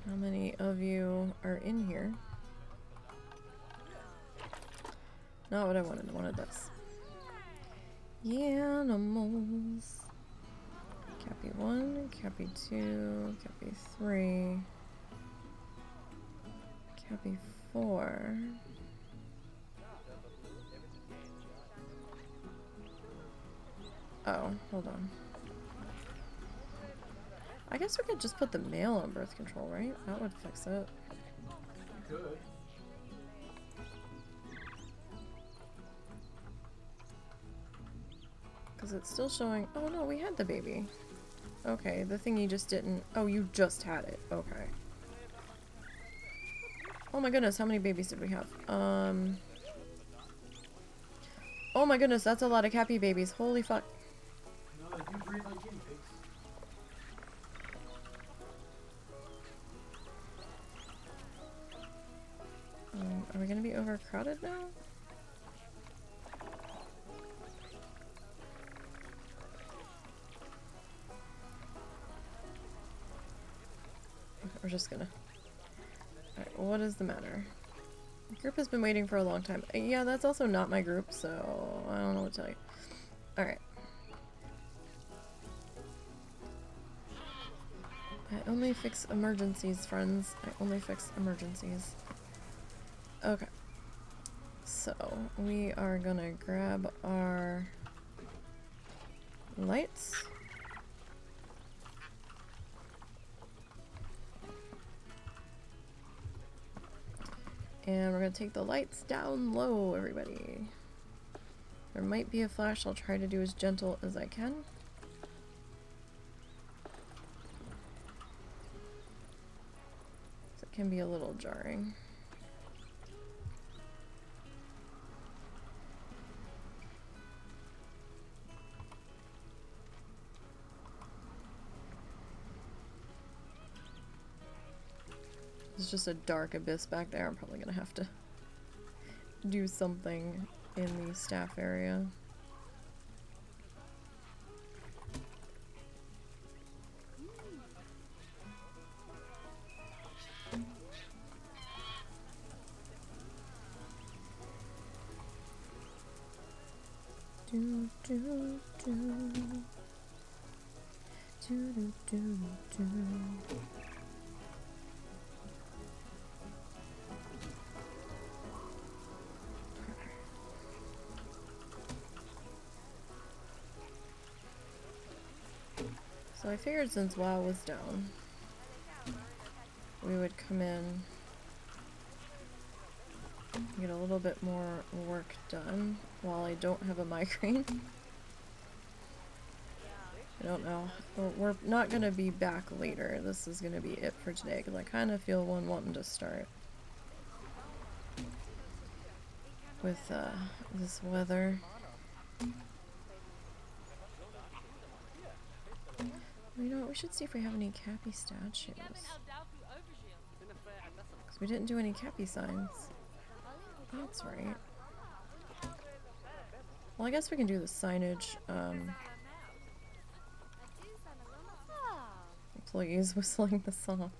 How many of you are in here? Not what I wanted. I wanted this. Animals. Cappy 1, Cappy 2, Cappy 3, Cappy 4. Oh, hold on. I guess we could just put the male on birth control, right? That would fix it. You could. Because it's still showing... Oh no, we had the baby. Okay, the thing you just didn't... Oh, you just had it. Okay. Oh my goodness, how many babies did we have? Oh my goodness, that's a lot of Cappy babies. Holy fuck. No, they do breed like guinea pigs. Are we gonna be overcrowded now? We're just gonna... Alright, what is the matter? The group has been waiting for a long time. Yeah, that's also not my group, so I don't know what to tell you. Alright. I only fix emergencies, friends. I only fix emergencies. Okay. So, we are gonna grab our lights. And we're gonna take the lights down low, everybody. There might be a flash. I'll try to do as gentle as I can. So it can be a little jarring. It's just a dark abyss back there. I'm probably gonna have to do something in the staff area. Do, do, do. Do, do, do, do. So I figured since WoW was down, we would come in, get a little bit more work done while I don't have a migraine. I don't know. But we're not going to be back later. This is going to be it for today because I kind of feel one wanting to start with this weather. You know what, we should see if we have any Cappy statues. Because we didn't do any Cappy signs. That's right. Well, I guess we can do the signage. Employees whistling the song.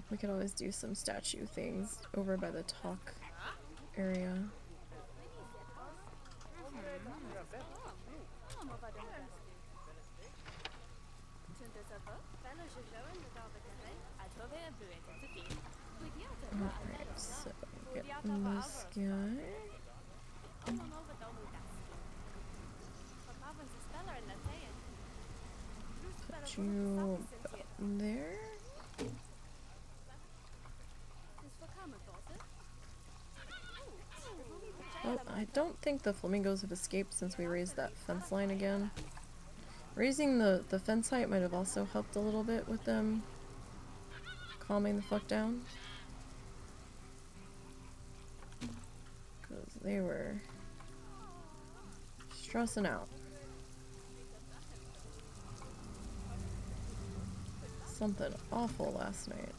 We could always do some statue things over by the talk area. Alright, so get this guy. Put you there. Well, I don't think the flamingos have escaped since we raised that fence line again. Raising the fence height might have also helped a little bit with them calming the fuck down. Because they were stressing out. Something awful last night.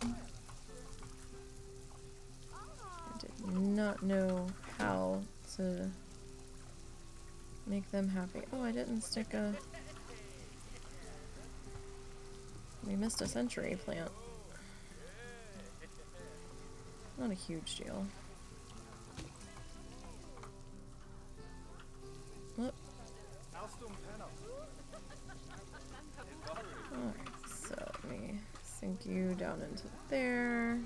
I did not know how to make them happy. Oh, I didn't stick a... We missed a century plant. Not a huge deal. Whoop. Alright, so let me sink you down into there.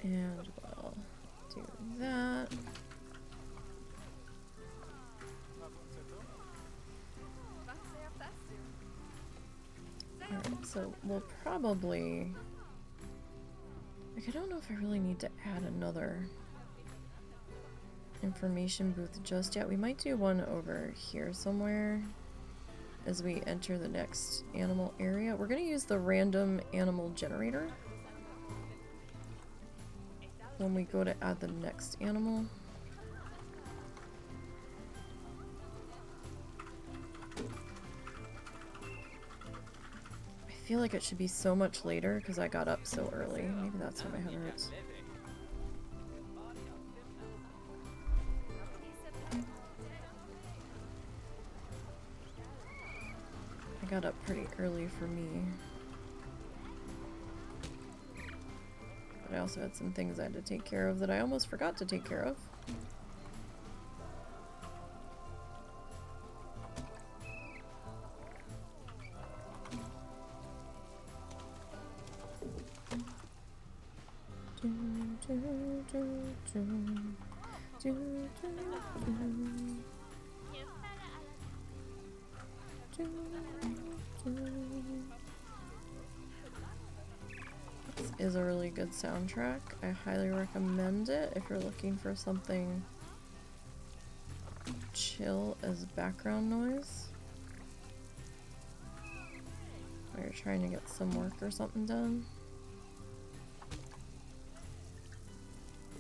And we'll do that. Alright, so we'll probably... Like, I don't know if I really need to add another information booth just yet. We might do one over here somewhere as we enter the next animal area. We're going to use the random animal generator when we go to add the next animal. I feel like it should be so much later because I got up so early. Maybe that's why my head hurts. I got up pretty early for me. But I also had some things I had to take care of that I almost forgot to take care of. This is a really good soundtrack. I highly recommend it if you're looking for something chill as background noise. Or you're trying to get some work or something done.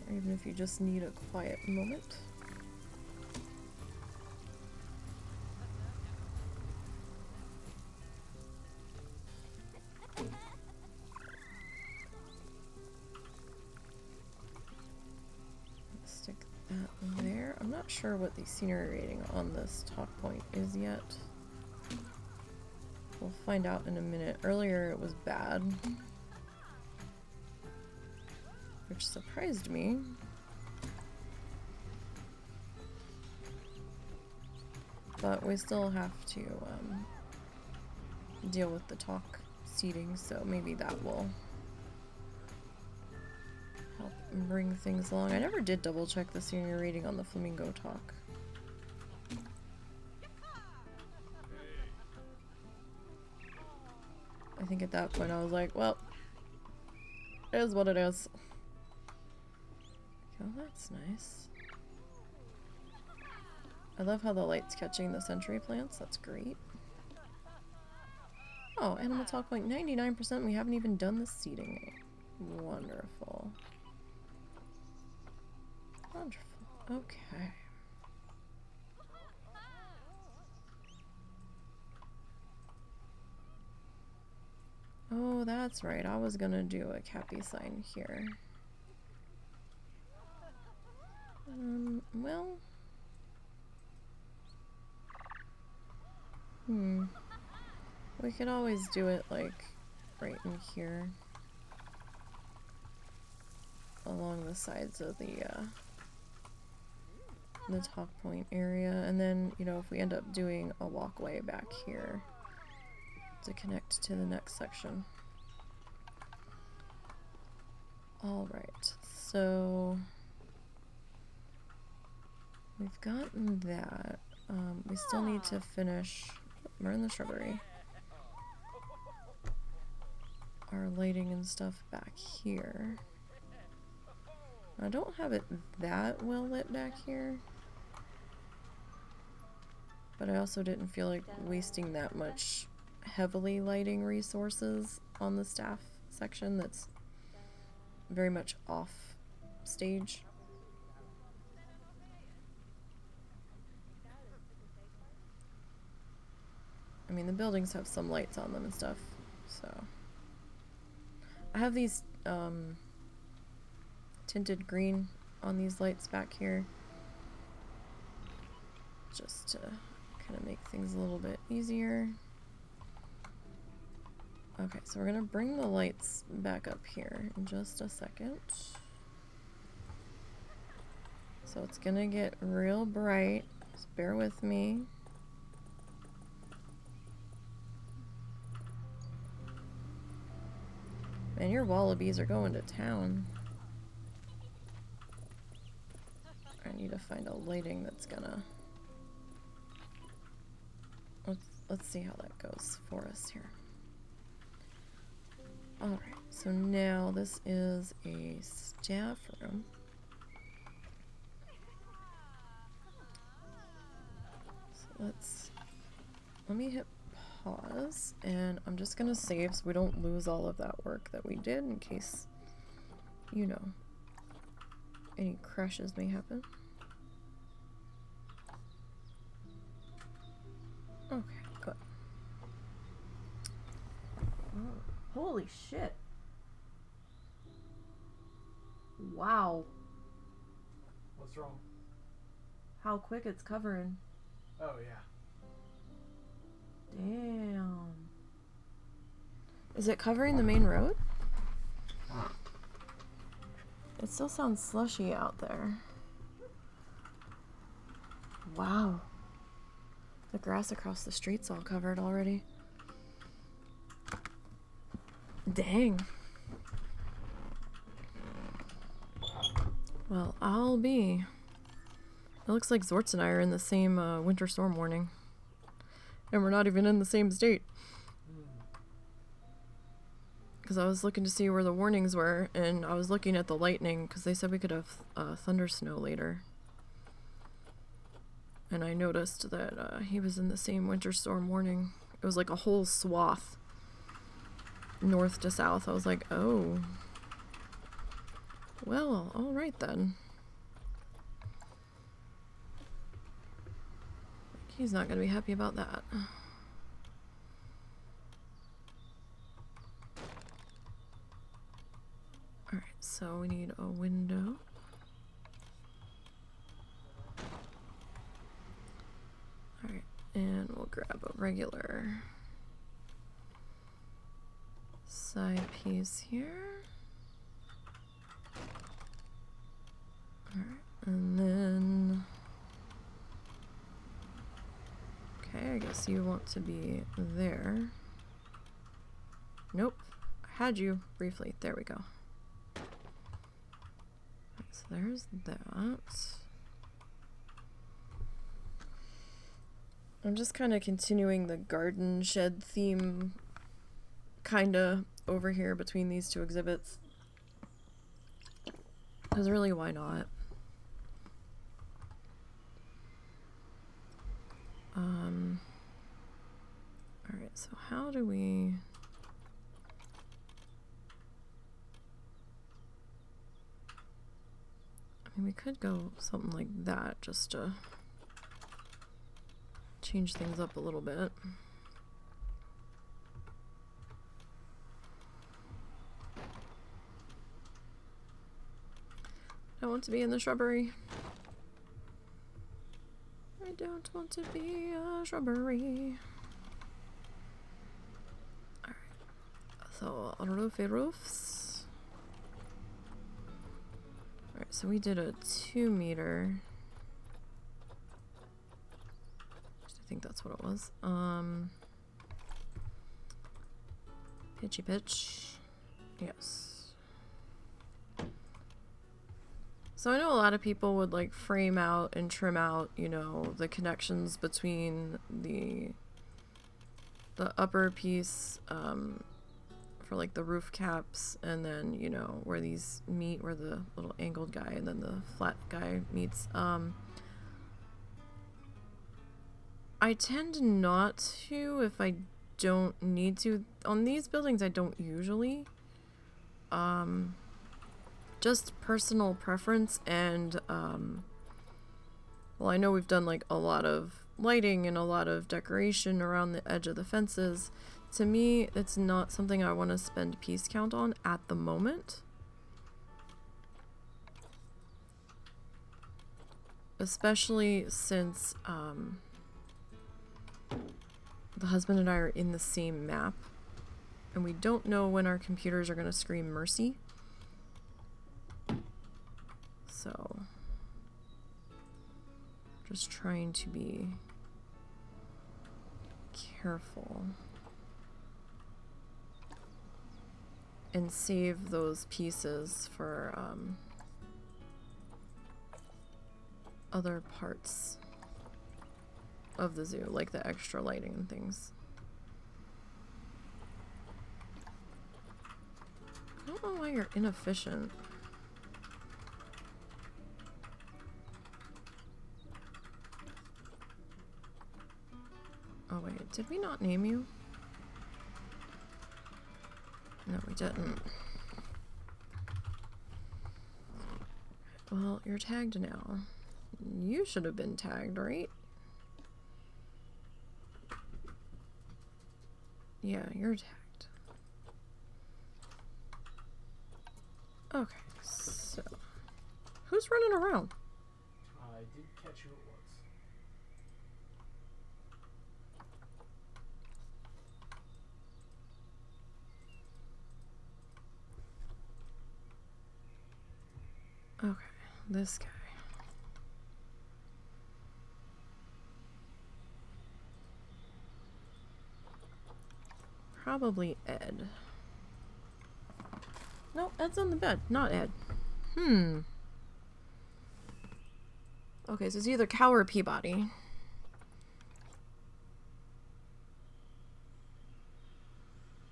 Or even if you just need a quiet moment. Stick that there. I'm not sure what the scenery rating on this talk point is yet. We'll find out in a minute. Earlier it was bad, which surprised me. But we still have to deal with the talk seating, so maybe that will help bring things along. I never did double check the senior rating on the flamingo talk. I think at that point I was like, well, it is what it is. Oh, that's nice. I love how the light's catching the century plants. That's great. Oh, animal talk point 99%. We haven't even done the seeding. Wonderful. Wonderful. Okay. Oh, that's right. I was gonna do a Cappy sign here. Well... We could always do it, like, right in here. Along the sides of the top point area. And then, you know, if we end up doing a walkway back here to connect to the next section. Alright, so... We've gotten that. We still need to finish... We're in the shrubbery. Our lighting and stuff back here. I don't have it that well lit back here. But I also didn't feel like wasting that much heavily lighting resources on the staff section that's very much off stage. I mean, the buildings have some lights on them and stuff, so. I have these tinted green on these lights back here, just to kind of make things a little bit easier. Okay, so we're gonna bring the lights back up here in just a second. So it's gonna get real bright, just bear with me. Man, your wallabies are going to town. I need to find a lighting that's gonna... Let's see how that goes for us here. Alright, so now this is a staff room. So let me hit pause, and I'm just gonna save so we don't lose all of that work that we did in case, you know, any crashes may happen. Okay, good. Oh, holy shit. Wow. What's wrong? How quick it's covering. Oh, yeah. Damn. Is it covering the main road? It still sounds slushy out there. Wow. The grass across the street's all covered already. Dang. Well, I'll be. It looks like Zortz and I are in the same winter storm warning. And we're not even in the same state. Because I was looking to see where the warnings were, and I was looking at the lightning, because they said we could have thunder snow later. And I noticed that he was in the same winter storm warning. It was like a whole swath, north to south. I was like, oh. Well, alright then. He's not going to be happy about that. Alright, so we need a window. Alright, and we'll grab a regular side piece here. Alright, and then... Okay, I guess you want to be there. Nope. I had you briefly. There we go. So there's that. I'm just kind of continuing the garden shed theme kind of over here between these two exhibits. Because really, why not? Alright, so how do we... I mean, we could go something like that just to change things up a little bit. I want to be in the shrubbery. I don't want to be a shrubbery. Alright. So, roofy roofs. Alright, so we did a 2 meter. I think that's what it was. Pitchy pitch. Yes. So I know a lot of people would like frame out and trim out, you know, the connections between the upper piece for like the roof caps, and then, you know, where these meet, where the little angled guy and then the flat guy meets. I tend not to if I don't need to. On these buildings, I don't usually. Just personal preference and, well, I know we've done like a lot of lighting and a lot of decoration around the edge of the fences. To me, it's not something I want to spend piece count on at the moment. Especially since, the husband and I are in the same map, and we don't know when our computers are going to scream mercy. So, just trying to be careful and save those pieces for other parts of the zoo, like the extra lighting and things. I don't know why you're inefficient. Oh wait, did we not name you? No, we didn't. Well, you're tagged now. You should have been tagged, right? Yeah, you're tagged. Okay, so who's running around? I did catch who it was. Okay, this guy. Probably Ed. No, Ed's on the bed, not Ed. Okay, so it's either Cow or Peabody.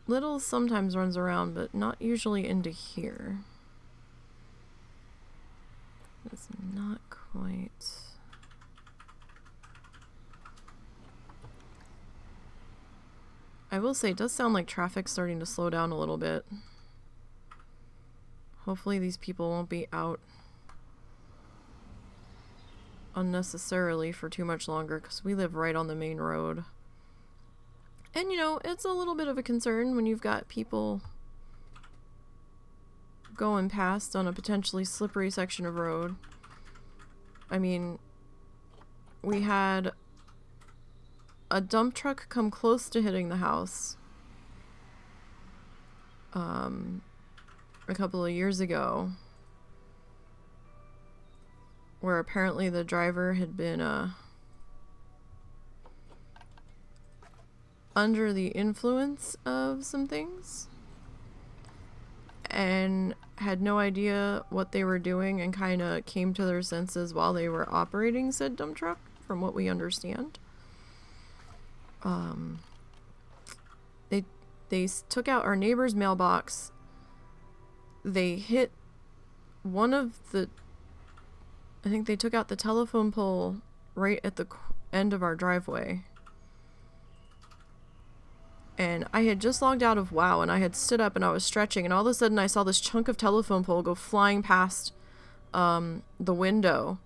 Little sometimes runs around, but not usually into here. It's not quite... I will say, it does sound like traffic's starting to slow down a little bit. Hopefully these people won't be out unnecessarily for too much longer, because we live right on the main road. And, you know, it's a little bit of a concern when you've got people going past on a potentially slippery section of road. I mean, we had a dump truck come close to hitting the house a couple of years ago, where apparently the driver had been under the influence of some things and had no idea what they were doing and kind of came to their senses while they were operating said dump truck, from what we understand. They took out our neighbor's mailbox. They hit one of the... I think they took out the telephone pole right at the end of our driveway. And I had just logged out of WoW, and I had stood up and I was stretching, and all of a sudden I saw this chunk of telephone pole go flying past the window.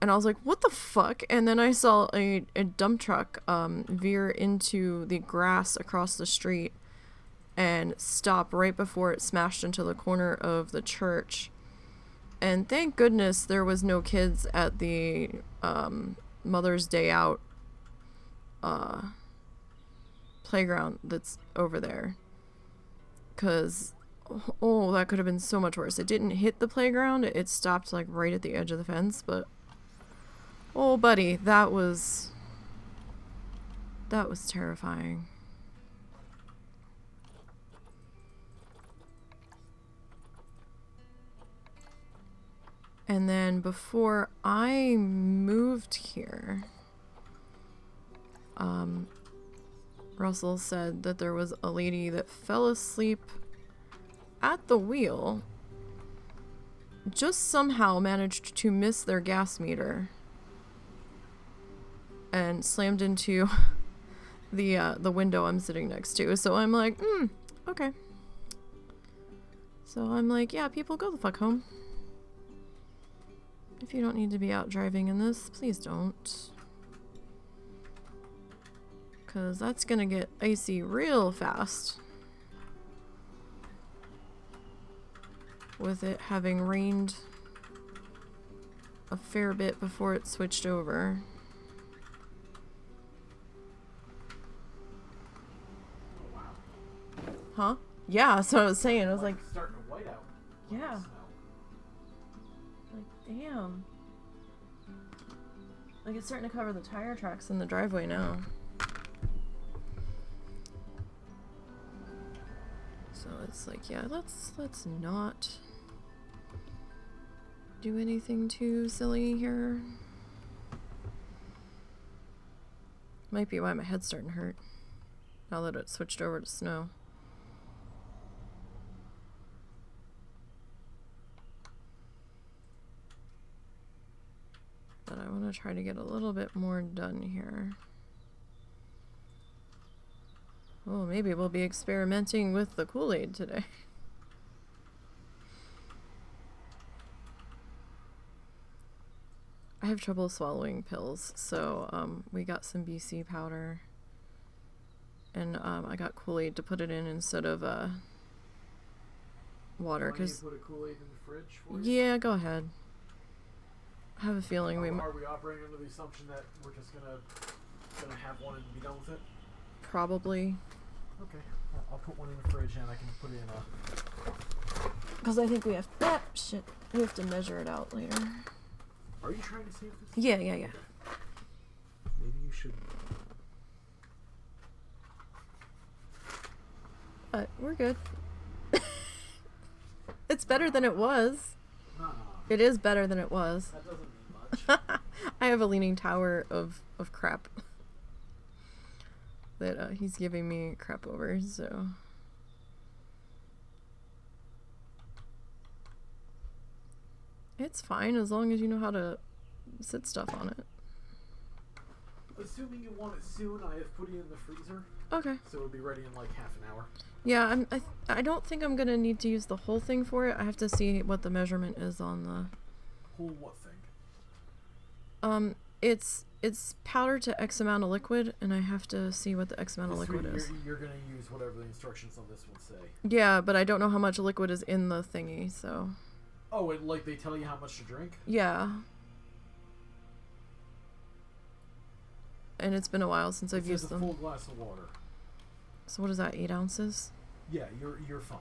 And I was like, what the fuck? And then I saw a dump truck veer into the grass across the street and stop right before it smashed into the corner of the church. And thank goodness there was no kids at the Mother's Day Out playground that's over there. Because, oh, that could have been so much worse. It didn't hit the playground. It stopped like right at the edge of the fence, but... oh, buddy, that was terrifying. And then before I moved here, Russell said that there was a lady that fell asleep at the wheel, just somehow managed to miss their gas meter, and slammed into the window I'm sitting next to. So I'm like, okay. So I'm like, yeah, people, go the fuck home. If you don't need to be out driving in this, please don't. Because that's gonna get icy real fast. With it having rained a fair bit before it switched over. Oh, wow. Huh? Yeah, so I was saying, I was like, starting to white out. yeah. Like, damn. Like, it's starting to cover the tire tracks in the driveway now. So it's like, yeah, let's not do anything too silly here. Might be why my head's starting to hurt now that it switched over to snow. But I want to try to get a little bit more done here. Oh, maybe we'll be experimenting with the Kool-Aid today. I have trouble swallowing pills, so we got some BC powder. And I got Kool-Aid to put it in instead of water. Cause put a Kool-Aid in the fridge for you? Yeah, go ahead. I have a feeling we Are we operating under the assumption that we're just gonna have one and be done with it? Probably. Okay, I'll put one in the fridge and I can put it in a... Because I think we have... shit. We have to measure it out later. Are you trying to save this? Yeah. Okay. Maybe you should... But we're good. It's better than it was. It is better than it was. That doesn't mean much. I have a leaning tower of crap that he's giving me crap over, so... It's fine as long as you know how to sit stuff on it. Assuming you want it soon, I have put it in the freezer. Okay. So it'll be ready in like half an hour. Yeah, I don't think I'm gonna need to use the whole thing for it. I have to see what the measurement is on the... Whole what thing? It's powder to X amount of liquid, and I have to see what the X amount of liquid is. You're gonna use whatever the instructions on this one say. Yeah, but I don't know how much liquid is in the thingy, so... Oh, and like they tell you how much to drink? Yeah. And it's been a while since I've used them. Full glass of water. So what is that, 8 ounces? Yeah, you're fine.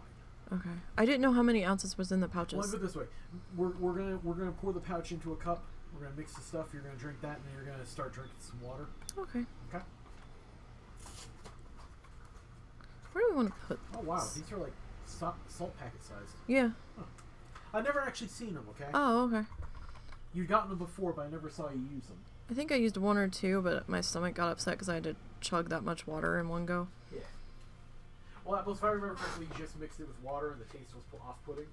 Okay. I didn't know how many ounces was in the pouches. Well, put it this way: we're gonna pour the pouch into a cup. We're gonna mix the stuff. You're gonna drink that, and then you're gonna start drinking some water. Okay. Okay. Where do we want to put Oh wow, these are like salt packet sized. Yeah. Huh. I've never actually seen them. Okay. Oh, okay. You've gotten them before, but I never saw you use them. I think I used 1 or 2, but my stomach got upset because I had to chug that much water in one go. Yeah. Well, if I remember correctly, you just mixed it with water, and the taste was off-putting.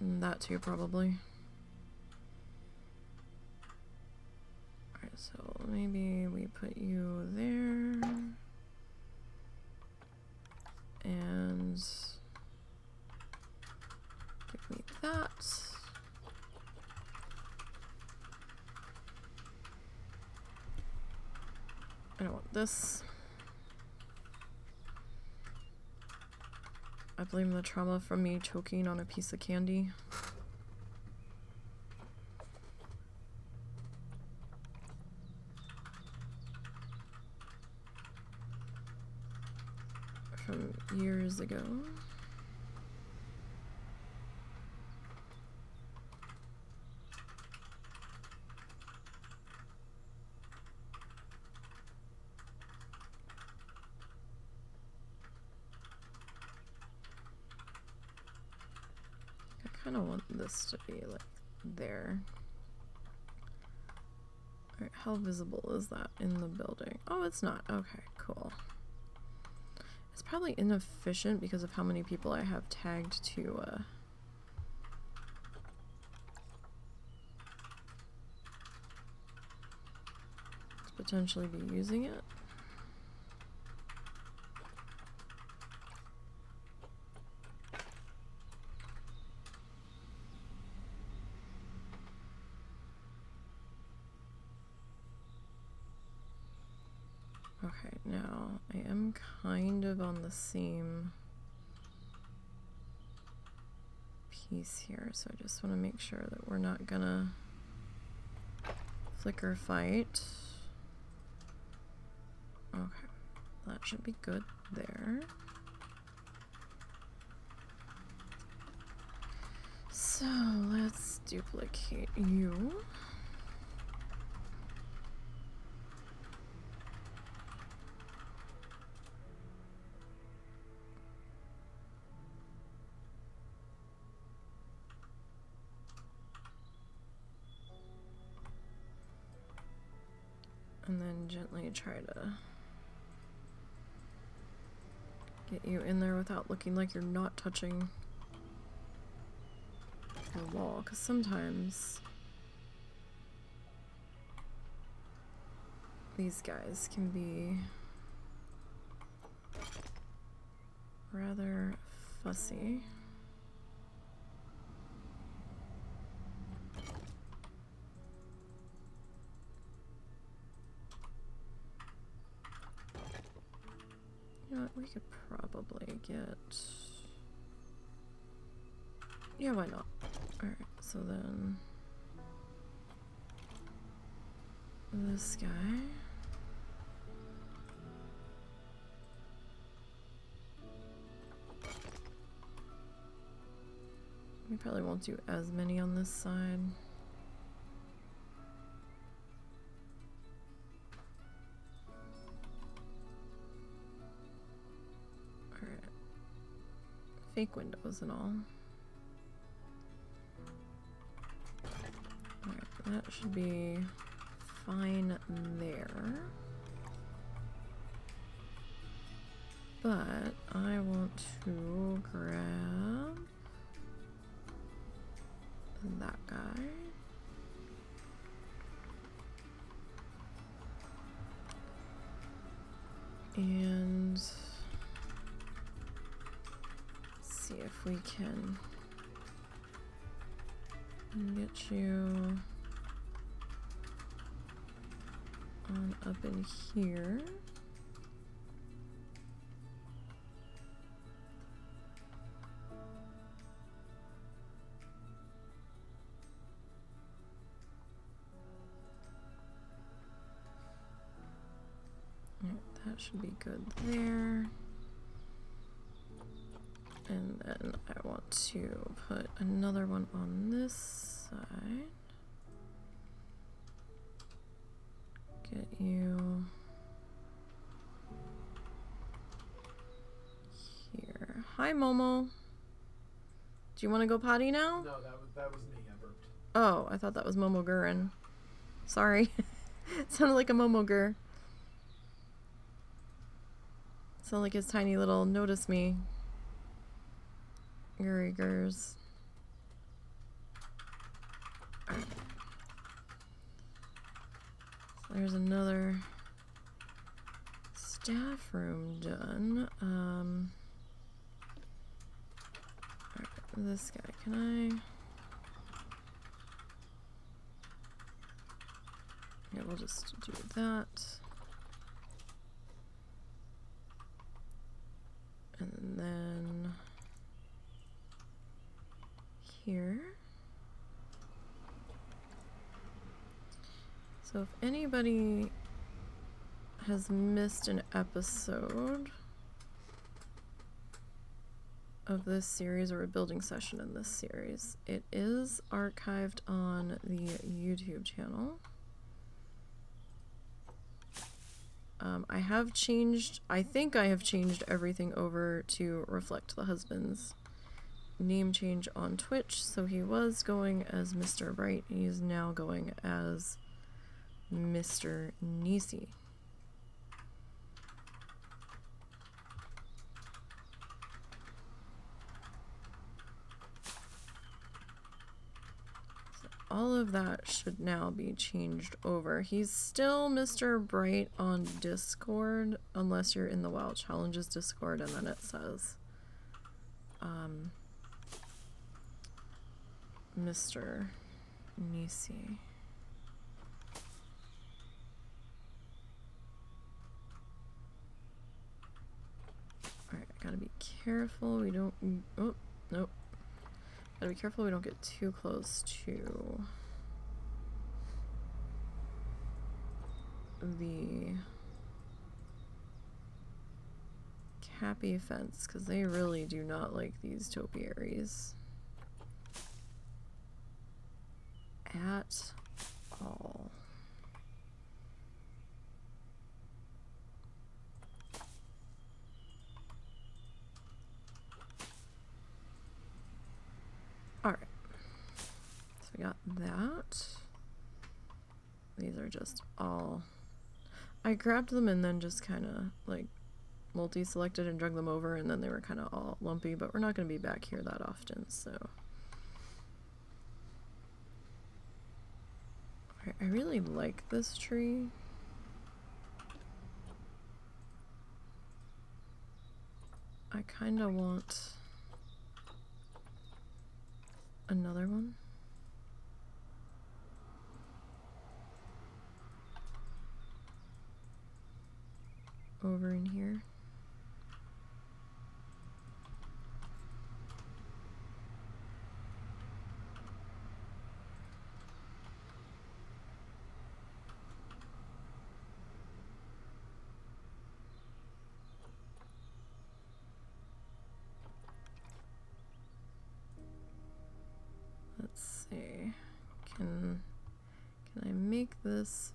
That too, probably. Alright, so maybe we put you there. And... give me that. I don't want this. I blame the trauma from me choking on a piece of candy. From years ago. I kind of want this to be like there. Alright, how visible is that in the building? Oh, it's not. Okay, cool. It's probably inefficient because of how many people I have tagged to potentially be using it. Okay, now I am kind of on the same piece here, so I just want to make sure that we're not gonna flicker fight. Okay, that should be good there. So let's duplicate you. And then gently try to get you in there without looking like you're not touching the wall, because sometimes these guys can be rather fussy. You know what, we could probably get... Yeah, why not? Alright, so then... this guy... we probably won't do as many on this side. Alright. Fake windows and all. Alright, that should be fine there. But I want to grab that guy. And see if we can get you on up in here. That should be good there. And then I want to put another one on this side. Get you here. Hi, Momo. Do you want to go potty now? No, that was me. I burped. Oh, I thought that was Momo Gurin. Sorry. It sounded like a Momo Gur. Sound like his tiny little notice me. Gurry Gurs. Right. So there's another staff room done. Alright, this guy, can I? Yeah, we'll just do that. And then here. So if anybody has missed an episode of this series or a building session in this series, it is archived on the YouTube channel. I think I have changed everything over to reflect the husband's name change on Twitch. So he was going as Mr. Bright. He is now going as Mr. Nisey. So all of that should now be changed over. He's still Mr. Bright on Discord, unless you're in the WoW Challenges Discord, and then it says Mr. Nisey. Alright, I gotta be careful we don't... Oh, nope. Gotta be careful we don't get too close to the Cappy fence, because they really do not like these topiaries at all. Alright, so we got that. These are just all... I grabbed them and then just kind of like multi-selected and drug them over, and then they were kind of all lumpy, but we're not going to be back here that often, so... I really like this tree. I kind of want another one. Over in here. Let's see. Can I make this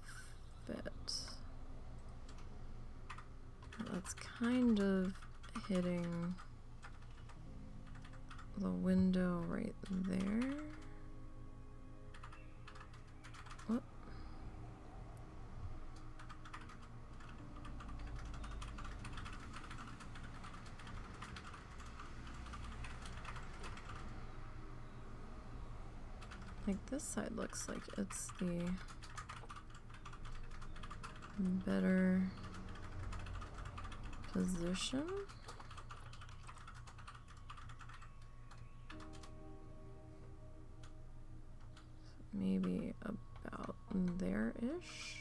fit? That's kind of hitting the window right there. Whoop. Like this side looks like it's the better position. Maybe about there-ish.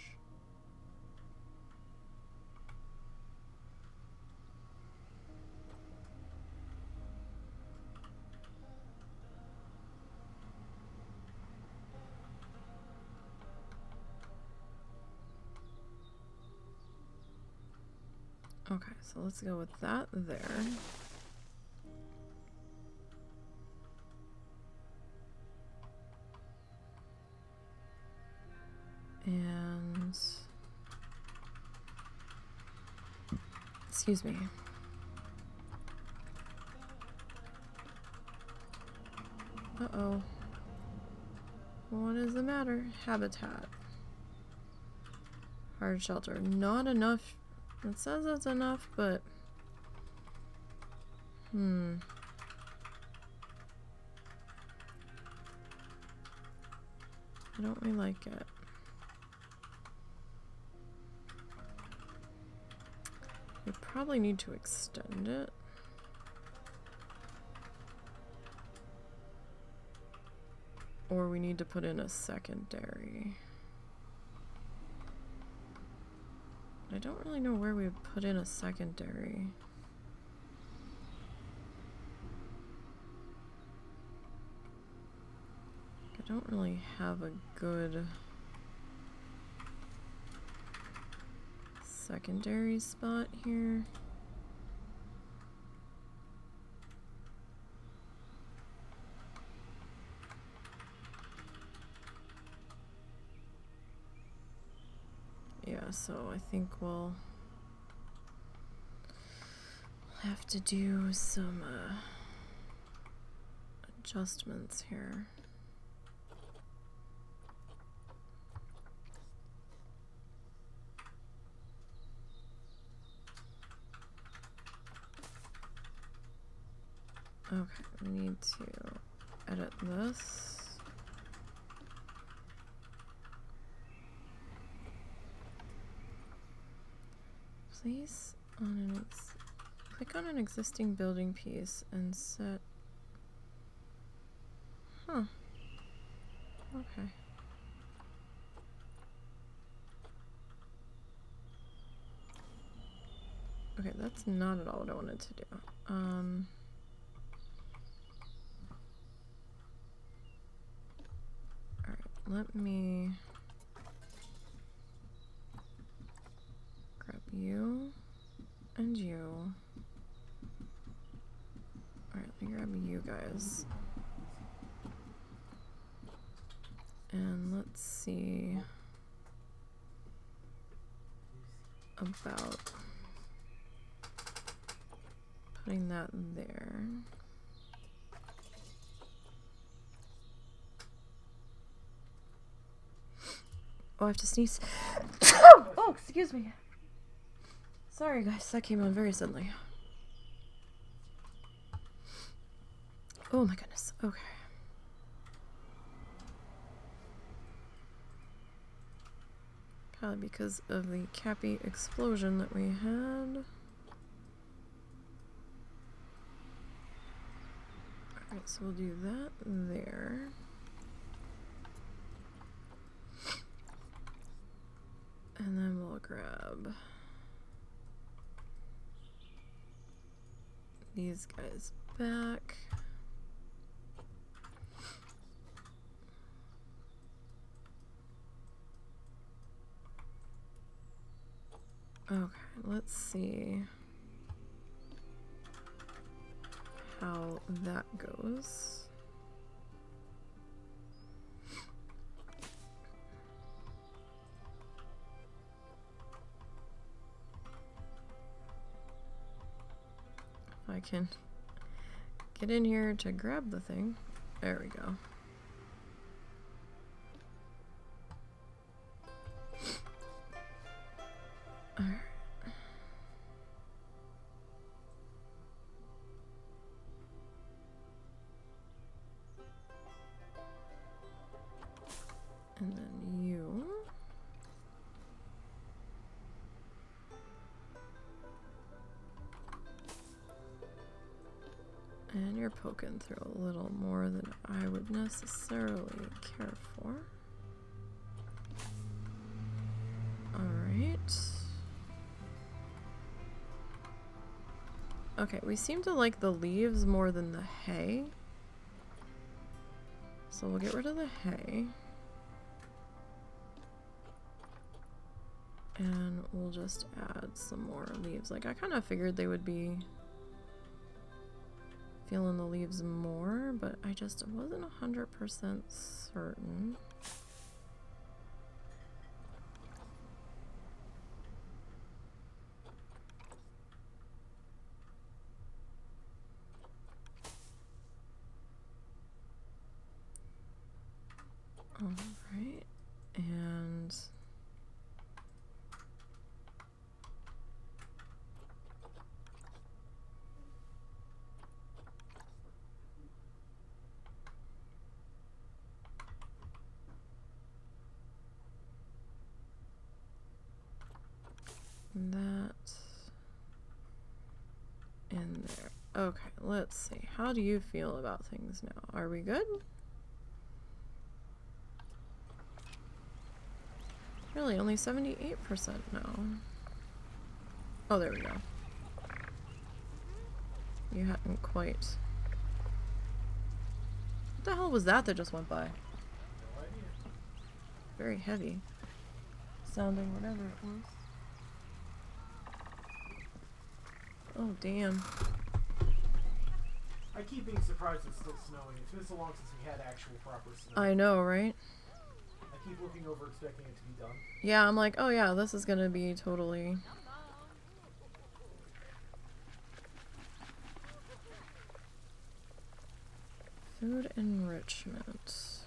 Okay, so let's go with that there. And excuse me. Uh-oh. What is the matter? Habitat. Hard shelter. Not enough. It says it's enough, but I don't really like it. We probably need to extend it. Or we need to put in a secondary. I don't really know where we would put in a secondary. I don't really have a good secondary spot here. Yeah, so I think we'll have to do some adjustments here. Okay, we need to edit this. Place on an click on an existing building piece and set. Huh. Okay. Okay, that's not at all what I wanted to do. Alright, let me grab you and you. Alright, let me grab you guys. And let's see about putting that there. Oh, I have to sneeze. Oh, excuse me. Sorry, guys, that came on very suddenly. Oh my goodness. Okay. Probably because of the Cappy explosion that we had. Alright, so we'll do that there. And then we'll grab these guys back. Okay, let's see how that goes. If I can get in here to grab the thing. There we go. Alright. And then you. And you're poking through a little more than I would necessarily care for. Alright. Okay, we seem to like the leaves more than the hay. So we'll get rid of the hay. And we'll just add some more leaves. Like, I kind of figured they would be feeling the leaves more, but I just wasn't 100% certain. Alright, and that in there. Okay, let's see. How do you feel about things now? Are we good? Really, only 78% now. Oh, there we go. You hadn't quite. What the hell was that just went by? No idea. Very heavy sounding, whatever it was. Oh, damn. I keep being surprised it's still snowing. It's been so long since we had actual proper snow. I know, right? I keep looking over expecting it to be done. Yeah, I'm like, oh yeah, this is gonna be totally... Food enrichment.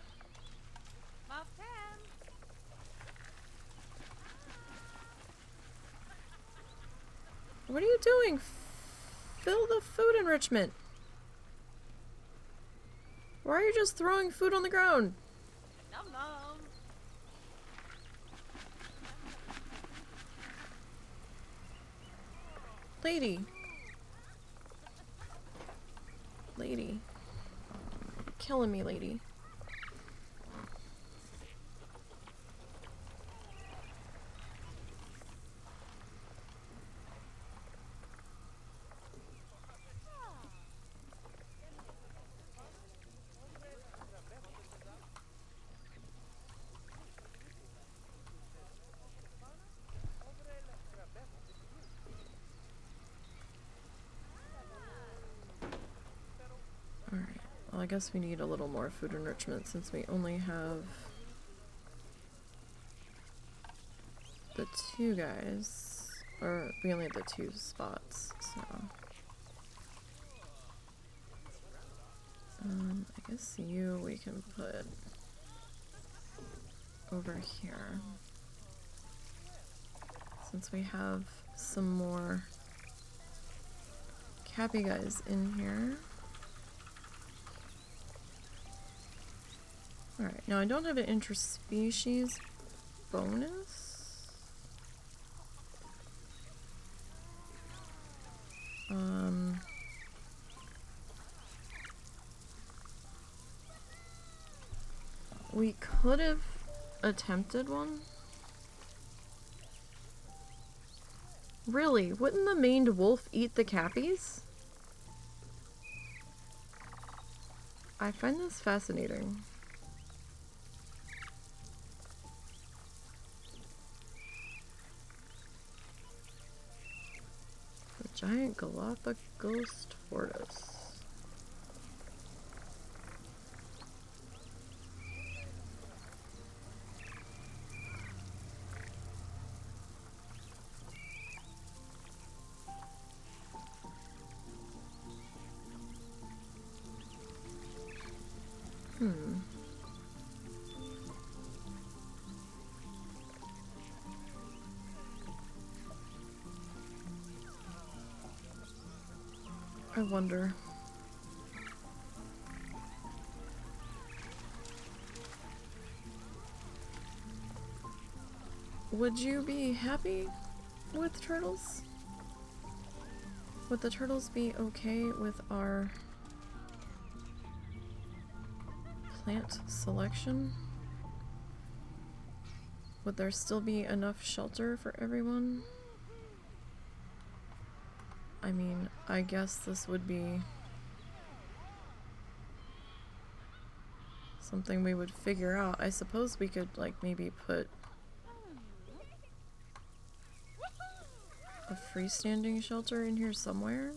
What are you doing? Fill the food enrichment. Why are you just throwing food on the ground? Nom nom. Lady. Lady. You're killing me, lady. Alright, well I guess we need a little more food enrichment since we only have the 2 guys, or we only have the 2 spots, so I guess you we can put over here since we have some more cappy guys in here. Alright, now I don't have an interspecies bonus. We could have attempted one. Really? Wouldn't the maned wolf eat the cappies? I find this fascinating. The giant Galapagos tortoise. I wonder. Would you be happy with turtles? Would the turtles be okay with our plant selection? Would there still be enough shelter for everyone? I mean, I guess this would be something we would figure out. I suppose we could, like, maybe put a freestanding shelter in here somewhere.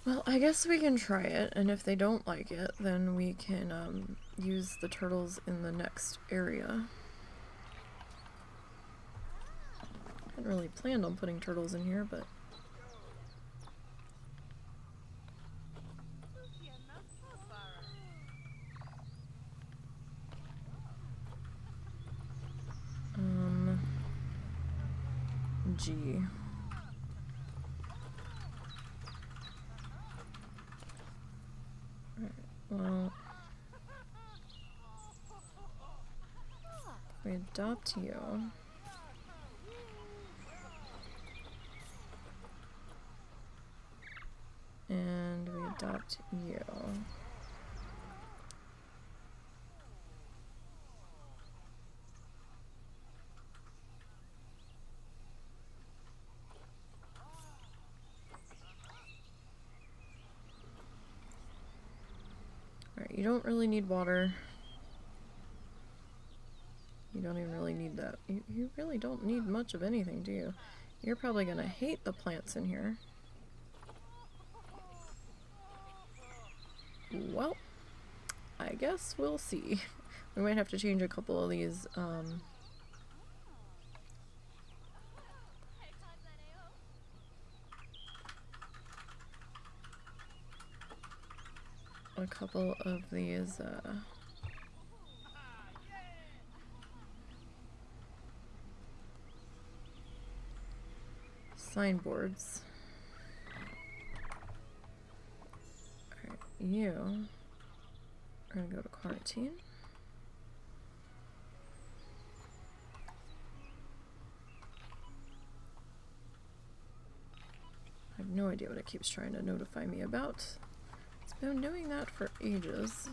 Well, I guess we can try it, and if they don't like it, then we can use the turtles in the next area. I hadn't really planned on putting turtles in here, but G. Well, we adopt you. And we adopt you. Alright, you don't really need water. You don't even really need that. You really don't need much of anything, do you? You're probably gonna hate the plants in here. Well, I guess we'll see. We might have to change a couple of these, signboards. Alright, you We're gonna go to quarantine. I have no idea what it keeps trying to notify me about. It's been doing that for ages.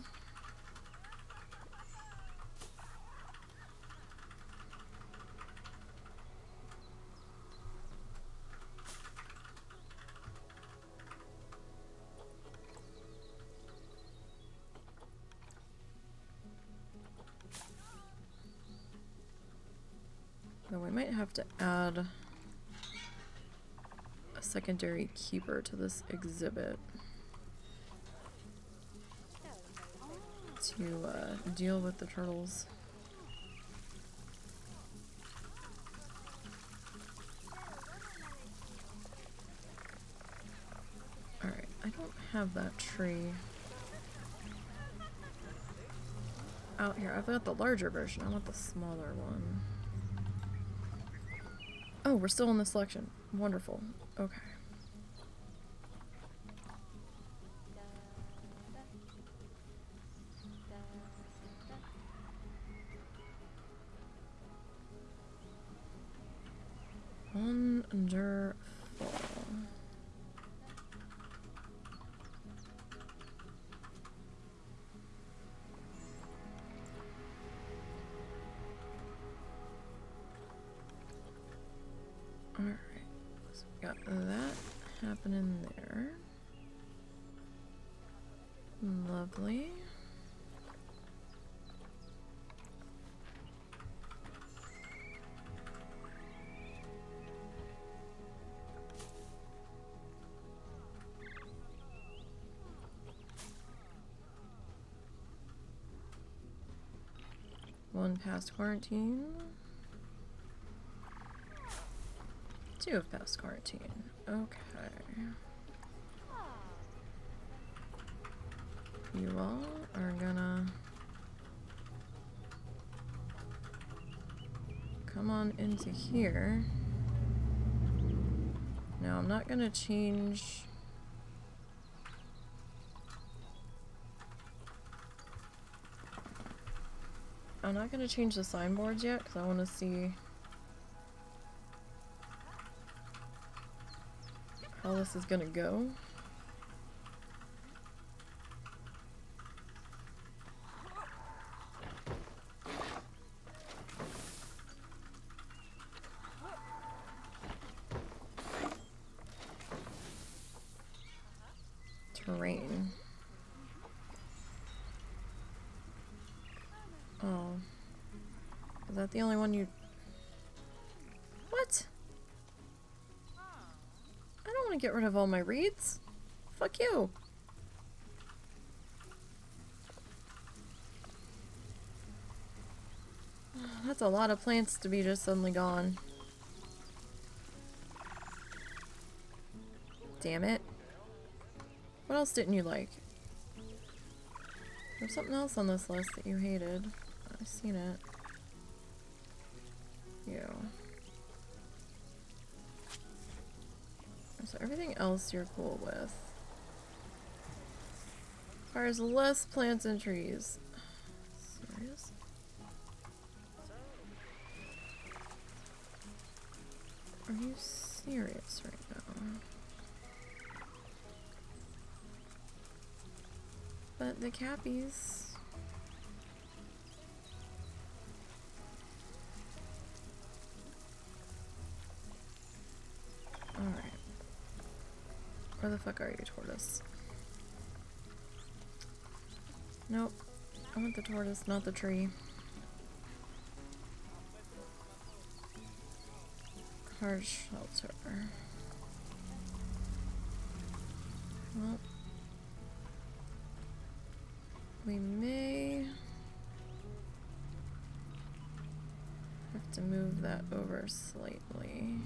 Though we might have to add a secondary keeper to this exhibit to deal with the turtles. Alright, I don't have that tree out here. I've got the larger version. I want the smaller one. Oh, we're still in the selection. Wonderful. Okay. Wonderful. Alright, so we got that happening there. Lovely. One past quarantine. Two have passed quarantine. Okay. You all are gonna come on into here. Now I'm not gonna change the signboards yet because I want to see how this is gonna go. Terrain. Oh. Is that the only one you... What? I don't want to get rid of all my reeds. Fuck you. That's a lot of plants to be just suddenly gone. Damn it. What else didn't you like? There's something else on this list that you hated. I've seen it. You. So everything else you're cool with. As far as less plants and trees. Serious? Are you serious right now? But the cappies... Alright. Where the fuck are you, tortoise? Nope. I want the tortoise, not the tree. Hard shelter. Well, we may have to move that over slightly.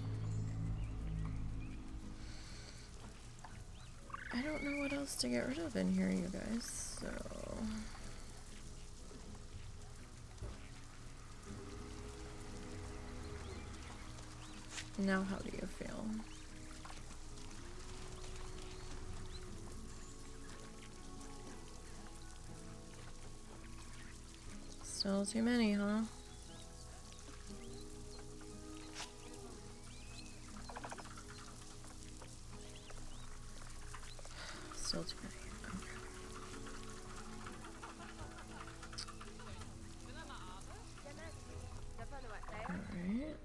I don't know what else to get rid of in here, you guys, so... Now how do you feel? Still too many, huh? Still too many. Okay. Alright.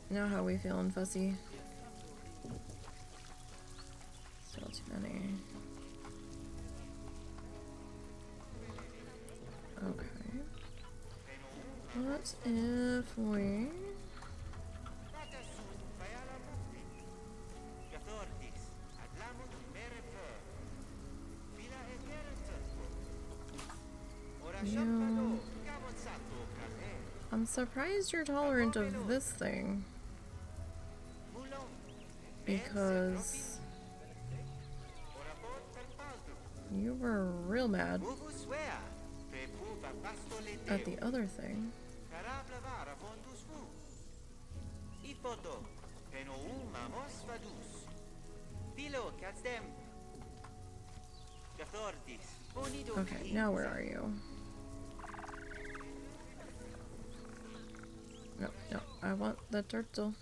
Now how we feeling, Fussy? Still too many. Okay. What if we... You... I'm surprised you're tolerant of this thing. Because... you were real mad at the other thing. Okay, now where are you? No, no, I want the turtle.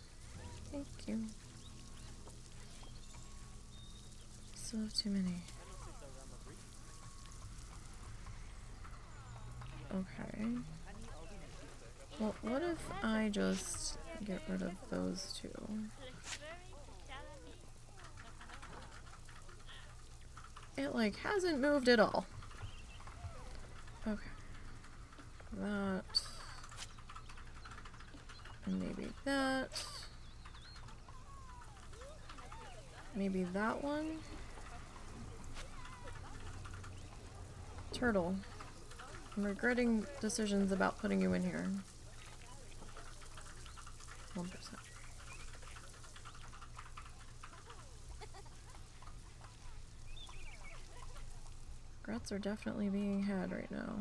Thank you. Still have too many. Okay. Well, what if I just get rid of those two? It, like, hasn't moved at all. Okay. That. And maybe that. Maybe that one. Turtle. I'm regretting decisions about putting you in here. 1%. Regrets are definitely being had right now.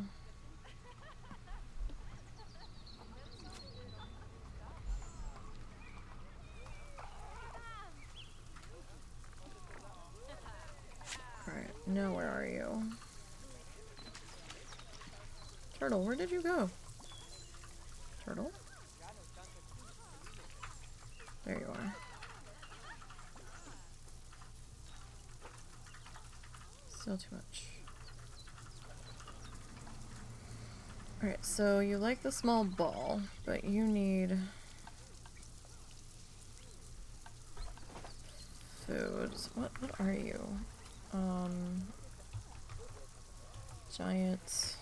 Alright, now where are you? Turtle, where did you go? Turtle? There you are. Still too much. Alright, so you like the small ball, but you need food. What are you? Giant.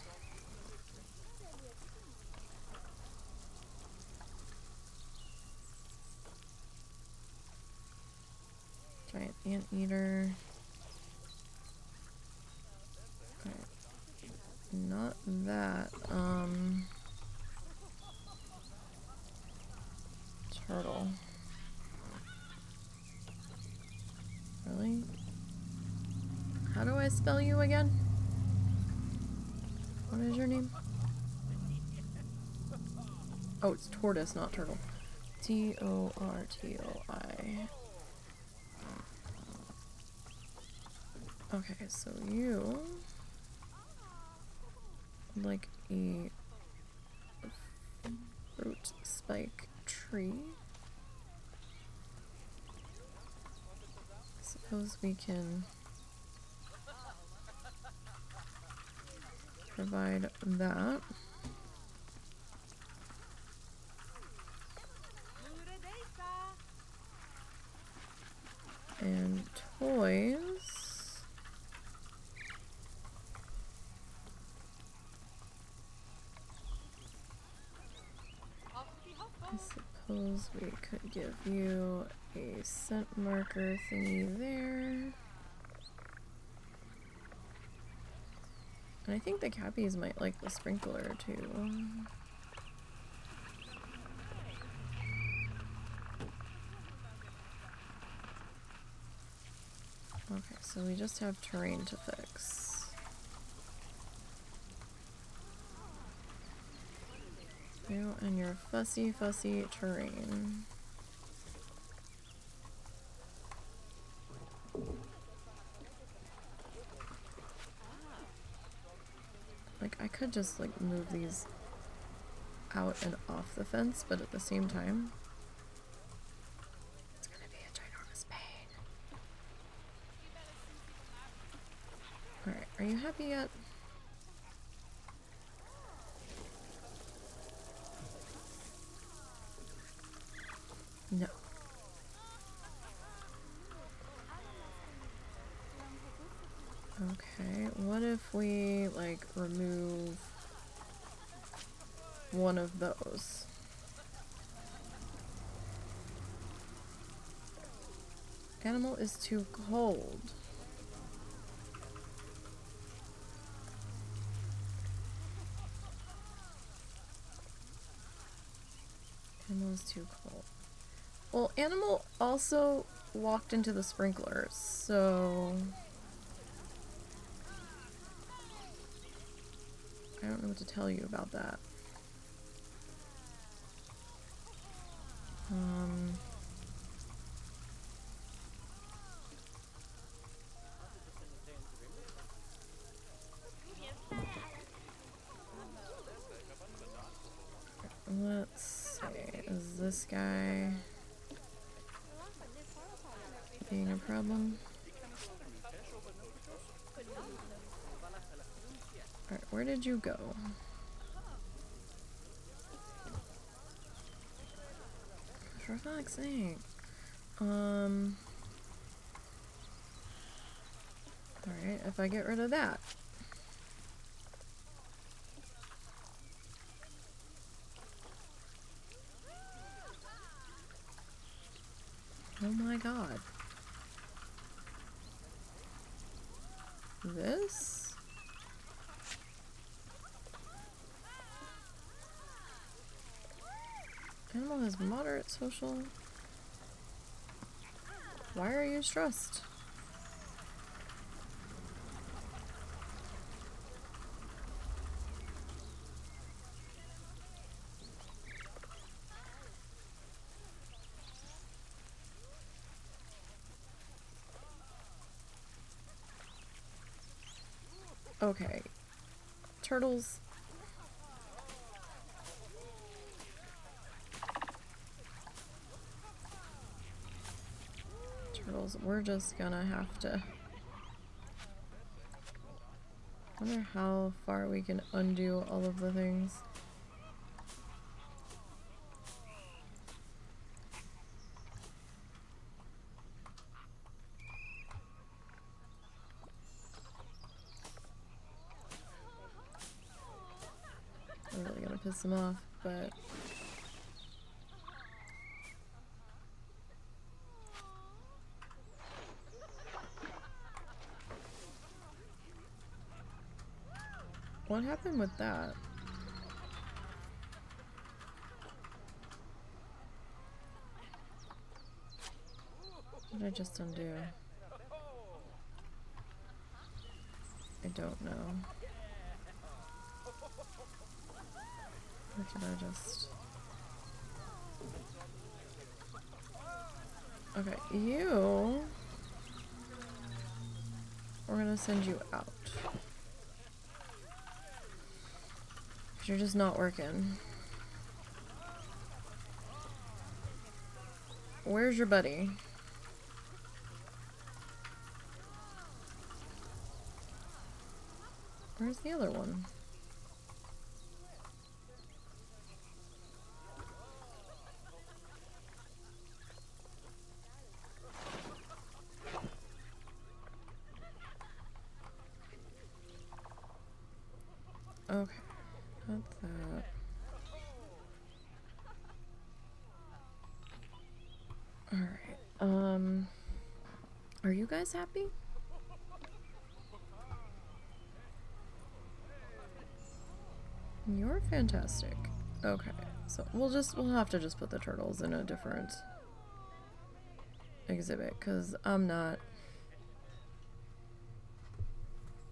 Giant anteater. Okay. Not that. Turtle. Really? How do I spell you again? What is your name? Oh, it's tortoise, not turtle. Tortoi. Okay, so you like a fruit spike tree. Suppose we can provide that. And toys. I suppose we could give you a scent marker thingy there. And I think the cappies might like the sprinkler too. Okay, so we just have terrain to fix. You and your fussy terrain. Like, I could just, like, move these out and off the fence, but at the same time, it's gonna be a ginormous pain. Alright, are you happy yet? No. Okay, what if we, like, remove one of those? Animal is too cold. Animal is too cold. Well, animal also walked into the sprinklers, so I don't know what to tell you about that. Let's see, is this guy being a problem? Alright, where did you go? For fuck's sake. Alright, if I get rid of that. Oh my god. This? Animal has moderate social. Why are you stressed? Okay. Turtles. Turtles, we're just gonna have to... I wonder how far we can undo all of the things. I'm really gonna piss them off, but... What happened with that? What did I just undo? I don't know. What did I just... Okay, you... We're gonna send you out. Because you're just not working. Where's your buddy? Where's the other one? Okay, that's that. Alright, are you guys happy? You're fantastic. Okay, so we'll have to just put the turtles in a different exhibit, because I'm not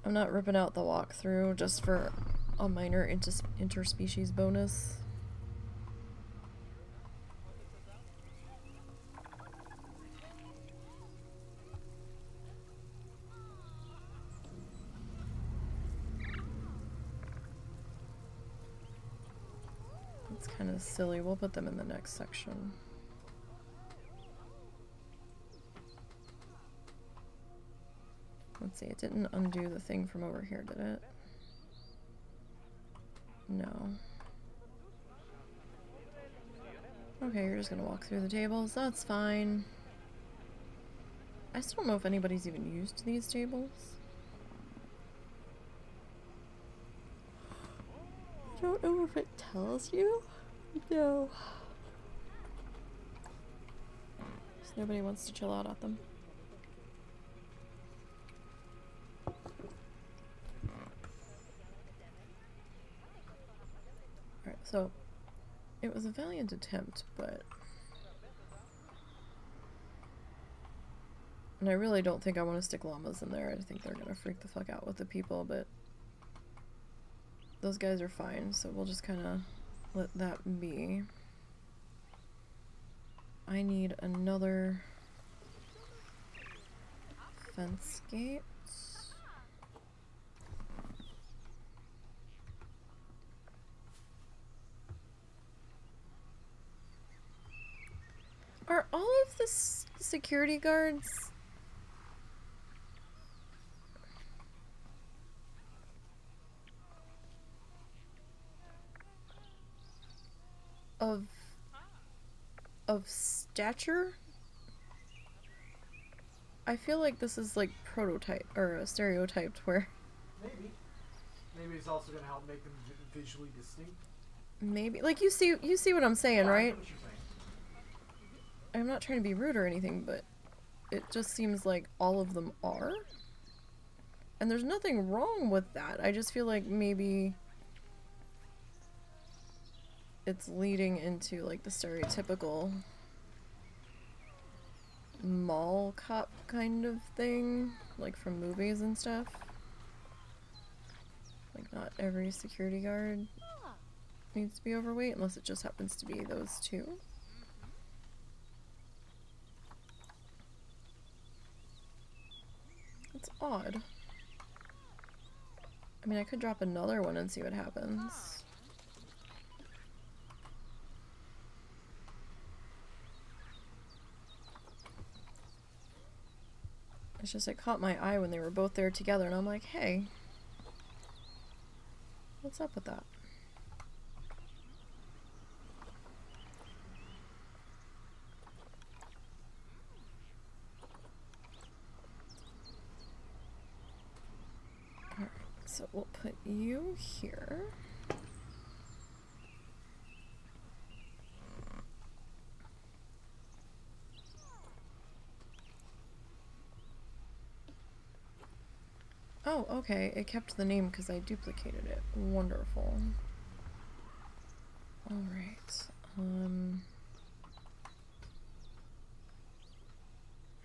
ripping out the walkthrough just for a minor interspecies bonus. kind of silly. We'll put them in the next section. Let's see, it didn't undo the thing from over here, did it? No. Okay, you're just gonna walk through the tables. That's fine. I still don't know if anybody's even used these tables. I don't know if it tells you. No. So nobody wants to chill out at them. Alright, so it was a valiant attempt, but... And I really don't think I want to stick llamas in there. I think they're gonna freak the fuck out with the people, but... Those guys are fine, so we'll just kind of let that be. I need another fence gate. Are all of the security guards of stature? I feel like this is like prototype or stereotyped where maybe it's also gonna help make them visually distinct. Maybe like you see what I'm saying, Yeah, I right? know what you're saying. I'm not trying to be rude or anything, but it just seems like all of them are. And there's nothing wrong with that. I just feel like maybe it's leading into like the stereotypical mall cop kind of thing, like from movies and stuff. Like not every security guard needs to be overweight unless it just happens to be those two. It's odd. I mean, I could drop another one and see what happens. It's just it caught my eye when they were both there together and I'm like, hey, what's up with that? Alright, so we'll put you here. Oh, okay. It kept the name because I duplicated it. Wonderful. Alright.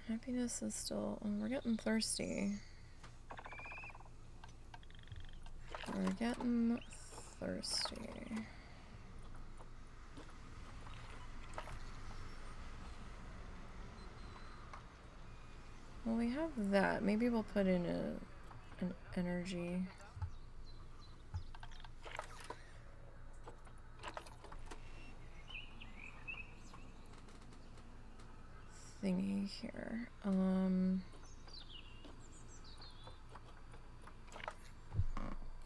Happiness is still... Oh, we're getting thirsty. We're getting thirsty. Well, we have that. Maybe we'll put in an energy thingy here.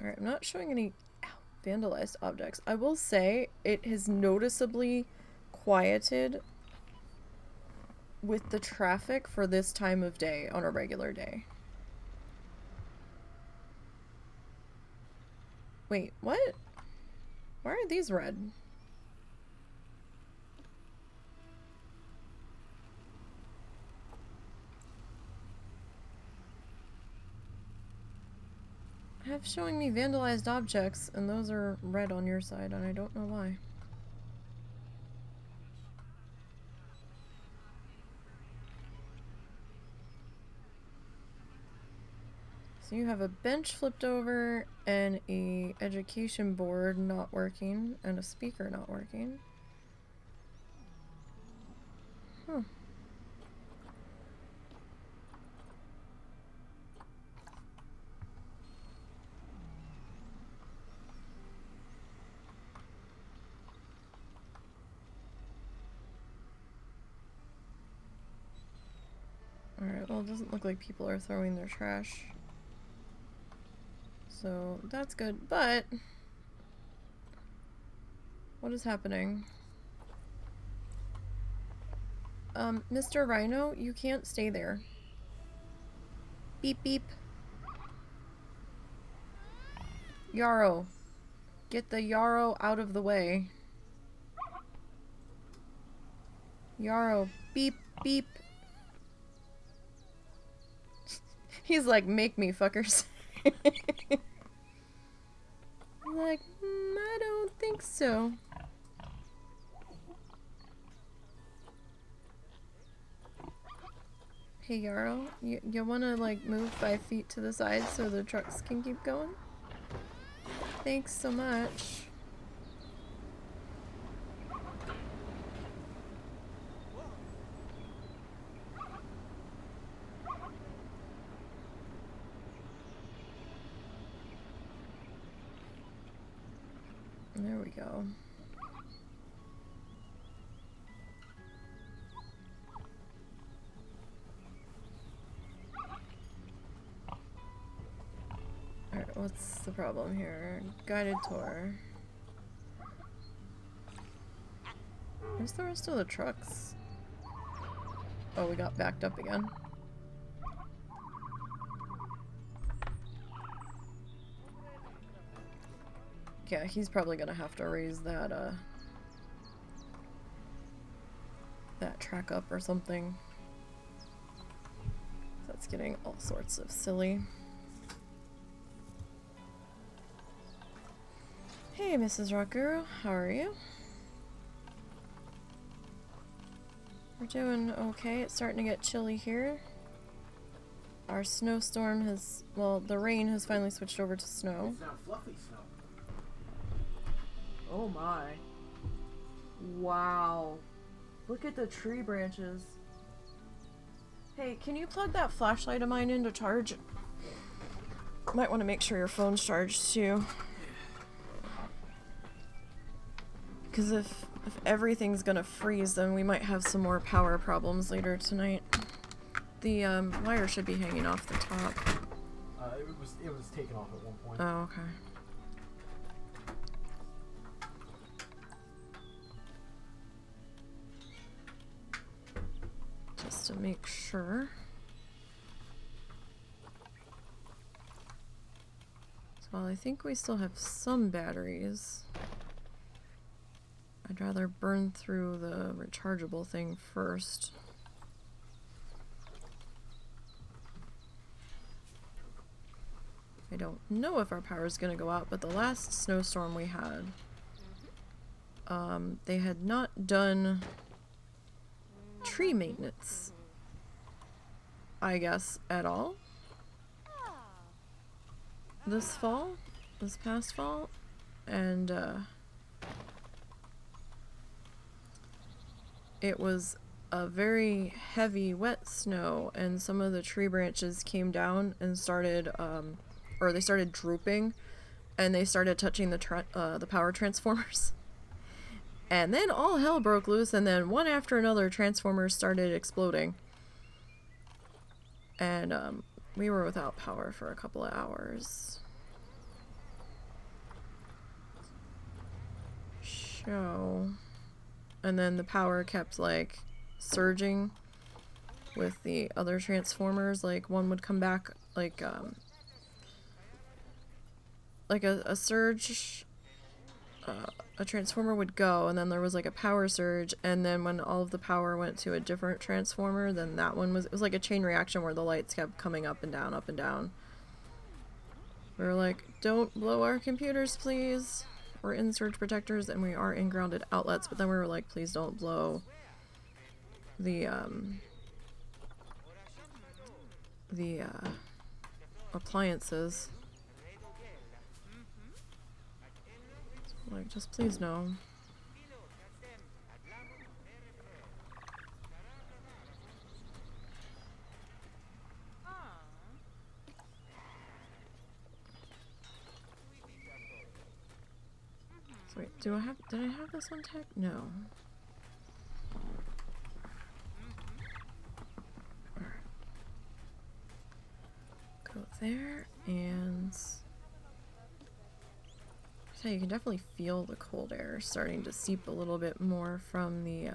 Alright, I'm not showing any vandalized objects. I will say it has noticeably quieted with the traffic for this time of day on a regular day. Wait, what? Why are these red? I have showing me vandalized objects, and those are red on your side, and I don't know why. So you have a bench flipped over, and a education board not working, and a speaker not working. Huh. Well, it doesn't look like people are throwing their trash. So that's good, but what is happening? Mr. Rhino, you can't stay there. Beep beep. Yarrow. Get the Yarrow out of the way. Yarrow, beep beep. He's like, make me, fuckers. Like, I don't think so. Hey Yarrow, you wanna like move 5 feet to the side so the trucks can keep going? Thanks so much. There we go. Alright, what's the problem here? Guided tour. Where's the rest of the trucks? Oh, we got backed up again. Yeah, he's probably gonna have to raise that, that track up or something. That's getting all sorts of silly. Hey, Mrs. Rock Guru, how are you? We're doing okay. It's starting to get chilly here. Our snowstorm has, well, the rain has finally switched over to snow. It's now fluffy snow. Oh my. Wow. Look at the tree branches. Hey, can you plug that flashlight of mine in to charge? Might want to make sure your phone's charged too. Because if everything's gonna freeze, then we might have some more power problems later tonight. The wire should be hanging off the top. It was taken off at one point. Oh, okay. Just to make sure. Well, I think we still have some batteries. I'd rather burn through the rechargeable thing first. I don't know if our power is going to go out, but the last snowstorm we had, they had not done tree maintenance, I guess, at all. This past fall, and it was a very heavy wet snow, and some of the tree branches came down and started, or they started drooping, and they started touching the power transformers. And then all hell broke loose, and then one after another transformers started exploding. And we were without power for a couple of hours. And then the power kept like surging with the other transformers. Like one would come back like a surge, a transformer would go, and then there was like a power surge, and then when all of the power went to a different transformer, then that one it was like a chain reaction where the lights kept coming up and down, up and down. We were like, don't blow our computers, please. We're in surge protectors and we are in grounded outlets, but then we were like, please don't blow the appliances. So, like, just please no. So wait, did I have this on tech? No. Alright. there, and so you can definitely feel the cold air starting to seep a little bit more from the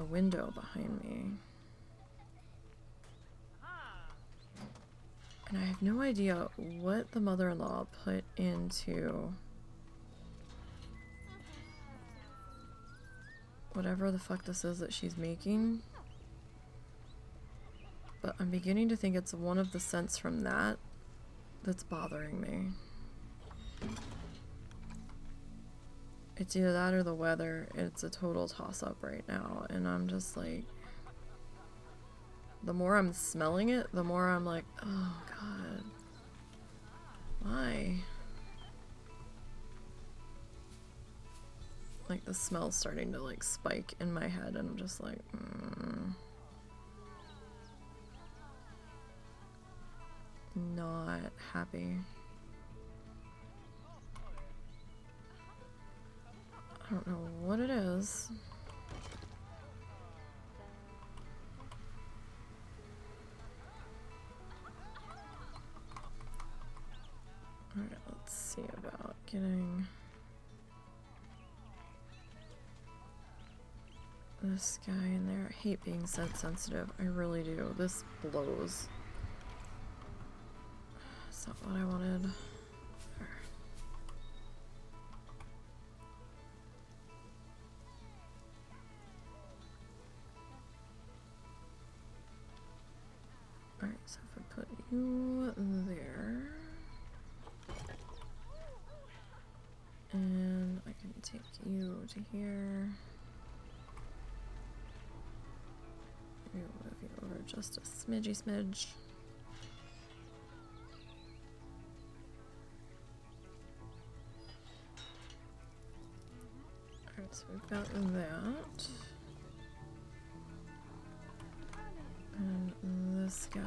window behind me. And I have no idea what the mother-in-law put into whatever the fuck this is that she's making. But I'm beginning to think it's one of the scents from that that's bothering me. It's either that or the weather. It's a total toss-up right now, and I'm just like, the more I'm smelling it, the more I'm like, oh god, why? Like, the smell's starting to like spike in my head, and I'm just like, not happy. I don't know what it is. Alright, let's see about getting this guy in there. I hate being scent sensitive. I really do. This blows. That's not what I wanted. There. Alright, so if I put you there, and I can take you to here, maybe we'll move you over just a smidge. Alright, so we've got that. And this guy.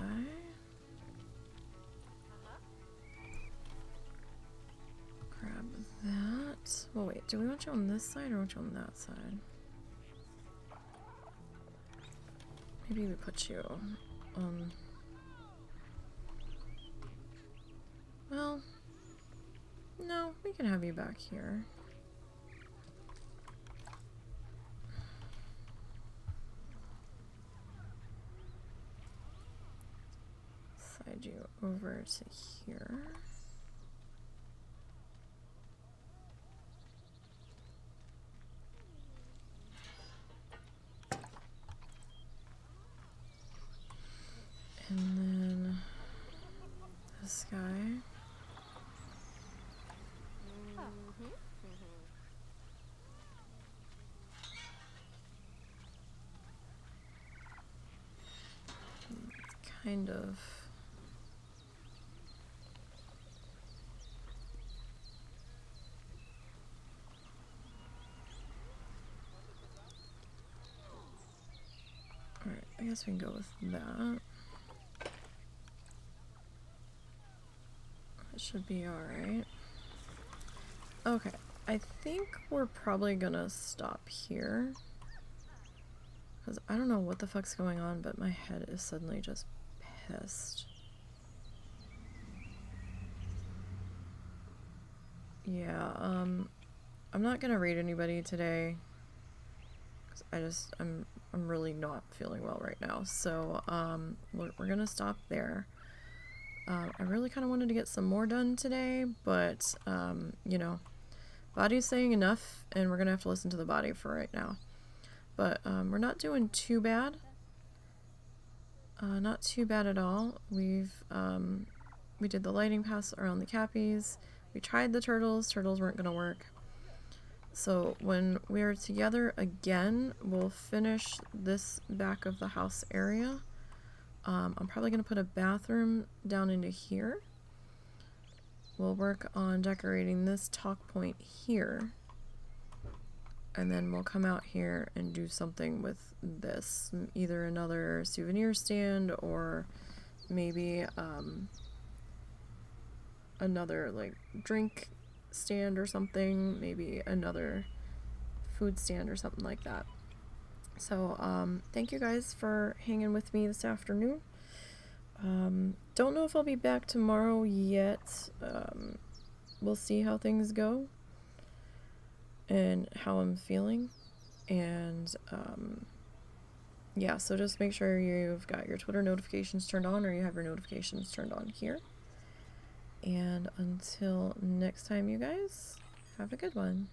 Grab that. Well, wait, do we want you on this side or want you on that side? Maybe we put you on... Well, no, we can have you back here. Slide you over to here. And then this guy. It's kind of alright, I guess we can go with that. Should be alright. Okay, I think we're probably gonna stop here. Because I don't know what the fuck's going on, but my head is suddenly just pissed. Yeah, I'm not gonna raid anybody today. Because I'm really not feeling well right now. So, we're gonna stop there. I really kind of wanted to get some more done today, but, you know, body's saying enough, and we're going to have to listen to the body for right now. But, we're not doing too bad. Not too bad at all. We did the lighting pass around the cappies. We tried the turtles. Turtles weren't going to work. So when we're together again, we'll finish this back of the house area. I'm probably going to put a bathroom down into here. We'll work on decorating this talk point here. And then we'll come out here and do something with this. Either another souvenir stand or maybe another like drink stand or something. Maybe another food stand or something like that. So, thank you guys for hanging with me this afternoon. Don't know if I'll be back tomorrow yet. We'll see how things go and how I'm feeling. And yeah, so just make sure you've got your Twitter notifications turned on, or you have your notifications turned on here. And until next time, you guys, have a good one.